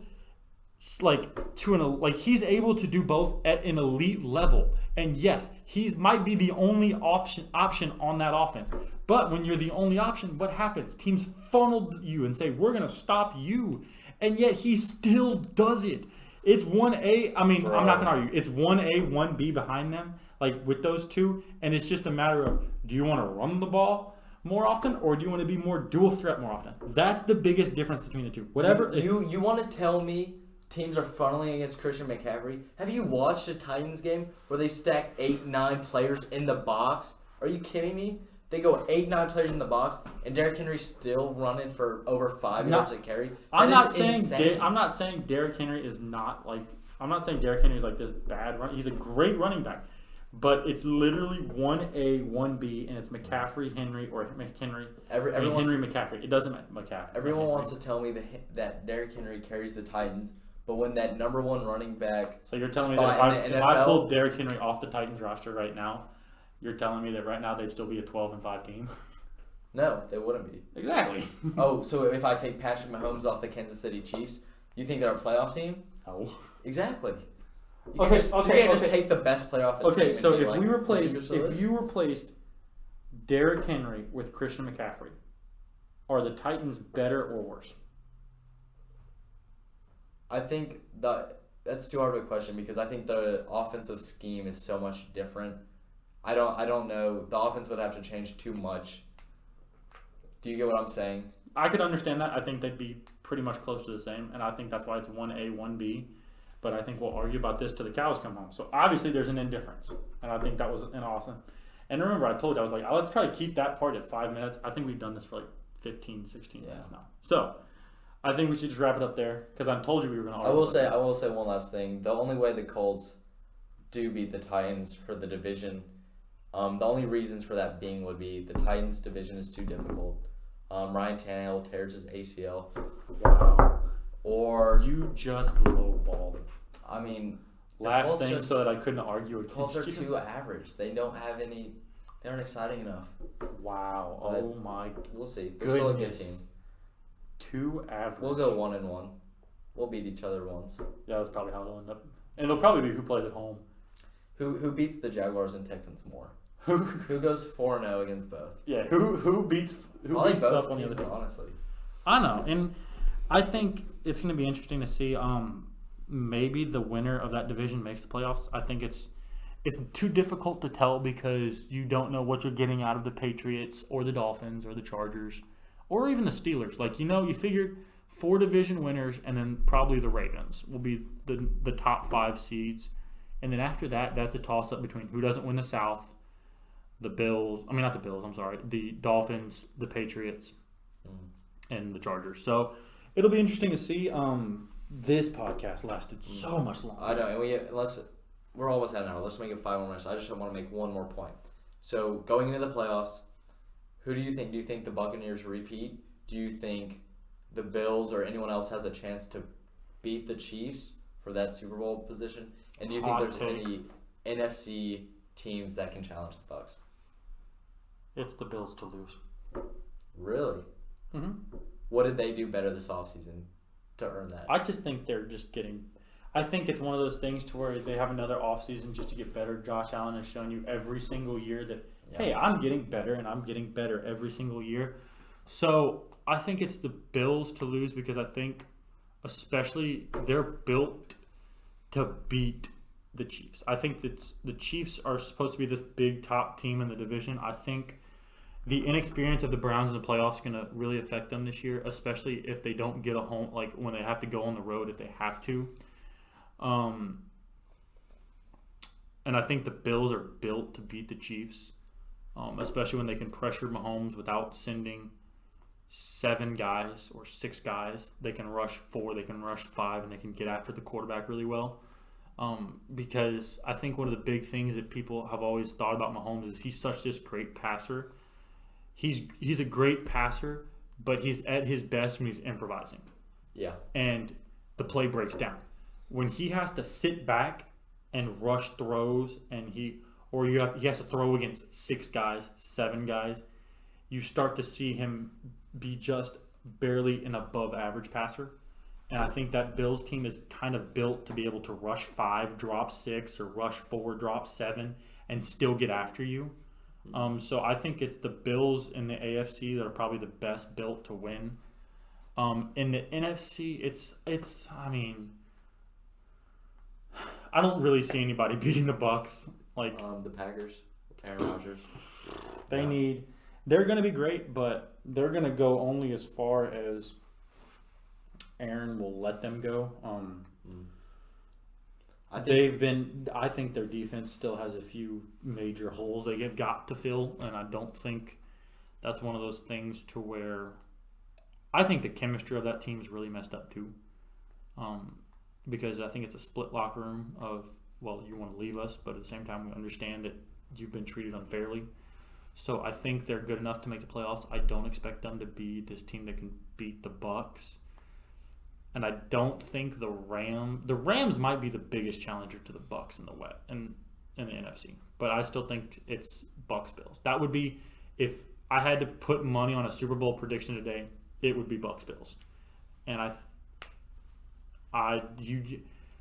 Speaker 1: he's able to do both at an elite level. And yes, might be the only option on that offense. But when you're the only option, what happens? Teams funnel you and say, "We're going to stop you." And yet he still does it. It's 1A. I mean, I'm not going to argue. It's 1A, 1B behind them, like with those two. And it's just a matter of, do you want to run the ball more often, or do you want to be more dual threat more often? That's the biggest difference between the two. Whatever.
Speaker 2: You want to tell me teams are funneling against Christian McCaffrey? Have you watched a Titans game where they stack 8-9 players in the box? Are you kidding me? They go 8-9 players in the box, and Derrick Henry's still running for over 5 yards a carry.
Speaker 1: I'm
Speaker 2: That
Speaker 1: not
Speaker 2: is
Speaker 1: saying
Speaker 2: insane.
Speaker 1: I'm not saying Derrick Henry is not like. I'm not saying Derrick Henry is like this bad run. He's a great running back, but it's literally 1A, 1B, and it's McCaffrey, Henry, or McHenry.
Speaker 2: Everyone,
Speaker 1: Henry, McCaffrey. It doesn't matter. McCaffrey.
Speaker 2: everyone wants to tell me that Derrick Henry carries the Titans, but when that number 1 running back,
Speaker 1: So you're telling me that
Speaker 2: spot in the
Speaker 1: if I
Speaker 2: NFL
Speaker 1: pulled Derrick Henry off the Titans roster right now, you're telling me that right now they'd still be a 12-5 team?
Speaker 2: No, they wouldn't be.
Speaker 1: Exactly.
Speaker 2: Oh, so if I take Patrick Mahomes off the Kansas City Chiefs, you think they're a playoff team?
Speaker 1: No.
Speaker 2: Exactly. You
Speaker 1: Okay,
Speaker 2: can't just take the best player off the team.
Speaker 1: Okay,
Speaker 2: and
Speaker 1: so
Speaker 2: be
Speaker 1: if
Speaker 2: like,
Speaker 1: we
Speaker 2: "You
Speaker 1: replaced,
Speaker 2: think they're still
Speaker 1: if
Speaker 2: this?"
Speaker 1: you replaced Derrick Henry with Christian McCaffrey, are the Titans better or worse?
Speaker 2: I think that's too hard of a question because I think the offensive scheme is so much different. I don't know. The offense would have to change too much. Do you get what I'm saying?
Speaker 1: I could understand that. I think they'd be pretty much close to the same, and I think that's why it's 1A, 1B. But I think we'll argue about this till the cows come home. So obviously there's an indifference, and I think that was an awesome. And remember, I told you, I was like, let's try to keep that part at 5 minutes. I think we've done this for like 15, 16 minutes now. So I think we should just wrap it up there because I told you we were going to argue.
Speaker 2: I will say one last thing. The only way the Colts do beat the Titans for the division, the only reasons for that being would be the Titans division is too difficult. Ryan Tannehill tears his ACL.
Speaker 1: Wow.
Speaker 2: Or
Speaker 1: You just lowballed it.
Speaker 2: I mean, the
Speaker 1: Last
Speaker 2: Colts
Speaker 1: thing
Speaker 2: just-
Speaker 1: so that I couldn't argue
Speaker 2: the Colts are
Speaker 1: against you.
Speaker 2: too average. They don't have any. They aren't exciting enough.
Speaker 1: Wow.
Speaker 2: But
Speaker 1: Oh my
Speaker 2: We'll see. They're still a good
Speaker 1: goodness.
Speaker 2: team.
Speaker 1: Too average.
Speaker 2: We'll go 1-1. We'll beat each other once.
Speaker 1: Yeah, that's probably how it'll end up. And it'll probably be who plays at home.
Speaker 2: Who beats the Jaguars and Texans more?
Speaker 1: Who
Speaker 2: Who goes 4-0 against both?
Speaker 1: yeah, who beats
Speaker 2: I like both
Speaker 1: up on the other
Speaker 2: teams,
Speaker 1: teams?
Speaker 2: honestly.
Speaker 1: I know, and I think it's going to be interesting to see. Maybe the winner of that division makes the playoffs. I think it's too difficult to tell because you don't know what you're getting out of the Patriots or the Dolphins or the Chargers or even the Steelers. Like you figured 4 division winners and then probably the Ravens will be the top 5 seeds, and then after that, that's a toss up between who doesn't win the South, the Bills. I mean, not the Bills. I'm sorry. The Dolphins, the Patriots, and the Chargers. So it'll be interesting to see. This podcast lasted so much longer.
Speaker 2: I know, and we're almost at an hour. Let's make it 5 more minutes. I just want to make one more point. So going into the playoffs, who do you think? Do you think the Buccaneers repeat? Do you think the Bills or anyone else has a chance to beat the Chiefs for that Super Bowl position? And do you think there's any NFC teams that can challenge the Bucs?
Speaker 1: It's the Bills to lose.
Speaker 2: Really?
Speaker 1: Mm-hmm.
Speaker 2: What did they do better this offseason to earn that?
Speaker 1: I just think they're just getting. I think it's one of those things to where they have another offseason just to get better. Josh Allen has shown you every single year that, hey, I'm getting better and I'm getting better every single year. So I think it's the Bills to lose because I think especially they're built to beat the Chiefs. I think that the Chiefs are supposed to be this big top team in the division. I think the inexperience of the Browns in the playoffs is going to really affect them this year, especially if they don't get a home, like when they have to go on the road if they have to. And I think the Bills are built to beat the Chiefs, especially when they can pressure Mahomes without sending 7 guys or 6 guys. They can rush 4, they can rush 5, and they can get after the quarterback really well. Because I think one of the big things that people have always thought about Mahomes is he's such this great passer. He's a great passer, but he's at his best when he's improvising.
Speaker 2: Yeah.
Speaker 1: And the play breaks down. When he has to sit back and rush throws and he has to throw against 6 guys, 7 guys, you start to see him be just barely an above average passer. And I think that Bills team is kind of built to be able to rush 5, drop 6, or rush 4, drop 7, and still get after you. So I think it's the Bills in the AFC that are probably the best built to win. In the NFC, it's. I mean, I don't really see anybody beating the Bucs. Like
Speaker 2: the Packers, Aaron Rodgers.
Speaker 1: They're going to be great, but they're going to go only as far as Aaron will let them go. I think their defense still has a few major holes they have got to fill, and I don't think that's one of those things to where I think the chemistry of that team is really messed up too. Because I think it's a split locker room of, well, you want to leave us, but at the same time we understand that you've been treated unfairly. So I think they're good enough to make the playoffs. I don't expect them to be this team that can beat the Bucs. And I don't think the Rams might be the biggest challenger to the Bucs in the West and in the NFC. But I still think it's Bucs Bills. That would be, if I had to put money on a Super Bowl prediction today, it would be Bucs Bills. And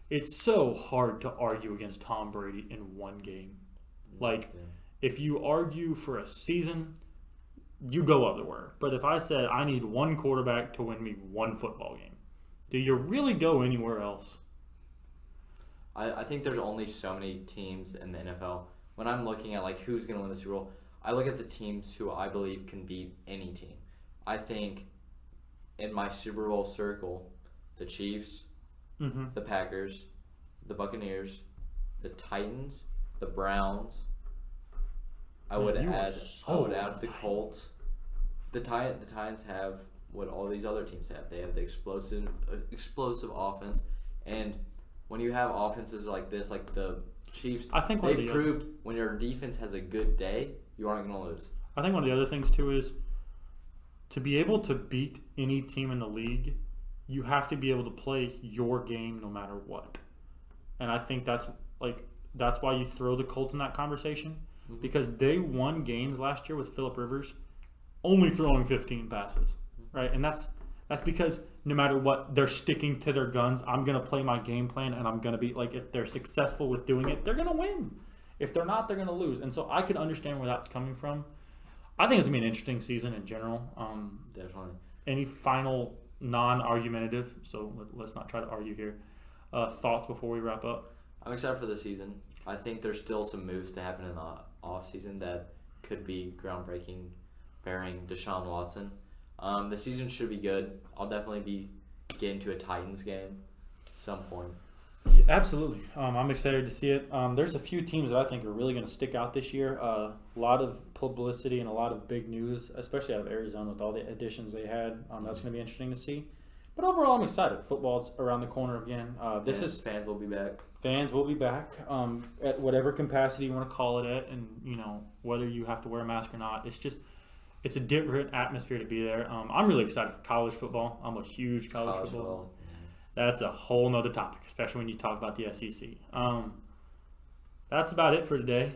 Speaker 1: it's so hard to argue against Tom Brady in one game. If you argue for a season, you go otherwhere. But if I said I need one quarterback to win me one football game, do you really go anywhere else?
Speaker 2: I think there's only so many teams in the NFL. When I'm looking at who's going to win the Super Bowl, I look at the teams who I believe can beat any team. I think in my Super Bowl circle, the Chiefs, the Packers, the Buccaneers, the Titans, the Browns. I would add the Colts. The Titans have what all these other teams have. They have the explosive offense, and when you have offenses like this, like the Chiefs, they've proved when your defense has a good day, you aren't going to lose.
Speaker 1: I think one of the other things too is to be able to beat any team in the league, you have to be able to play your game no matter what. And I think that's why you throw the Colts in that conversation, because they won games last year with Phillip Rivers only throwing 15 passes. Right, and that's because no matter what, they're sticking to their guns. I'm going to play my game plan, and I'm going to be if they're successful with doing it, they're going to win. If they're not, they're going to lose. And so I can understand where that's coming from. I think it's going to be an interesting season in general.
Speaker 2: Definitely.
Speaker 1: Any final non-argumentative, so let's not try to argue here, thoughts before we wrap up?
Speaker 2: I'm excited for the season. I think there's still some moves to happen in the offseason that could be groundbreaking, bearing Deshaun Watson. The season should be good. I'll definitely be getting to a Titans game at some point.
Speaker 1: Yeah, absolutely. I'm excited to see it. There's a few teams that I think are really going to stick out this year. A lot of publicity and a lot of big news, especially out of Arizona with all the additions they had. That's going to be interesting to see. But overall, I'm excited. Football's around the corner again.
Speaker 2: Fans will be back.
Speaker 1: Fans will be back at whatever capacity you want to call it at, and whether you have to wear a mask or not. It's a different atmosphere to be there. I'm really excited for college football. I'm a huge college football. That's a whole nother topic, especially when you talk about the SEC. That's about it for today.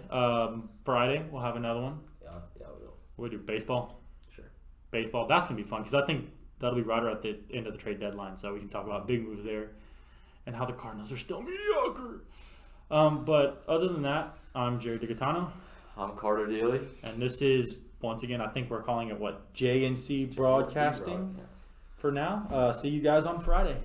Speaker 1: Friday, we'll have another one.
Speaker 2: Yeah, we will.
Speaker 1: We'll do baseball.
Speaker 2: Sure.
Speaker 1: Baseball. That's going to be fun because I think that'll be right at the end of the trade deadline, so we can talk about big moves there and how the Cardinals are still mediocre. But other than that, I'm Jerry DiGaetano.
Speaker 2: I'm Carter Daly.
Speaker 1: And this is, once again, I think we're calling it, JNC Broadcasting for now. See you guys on Friday.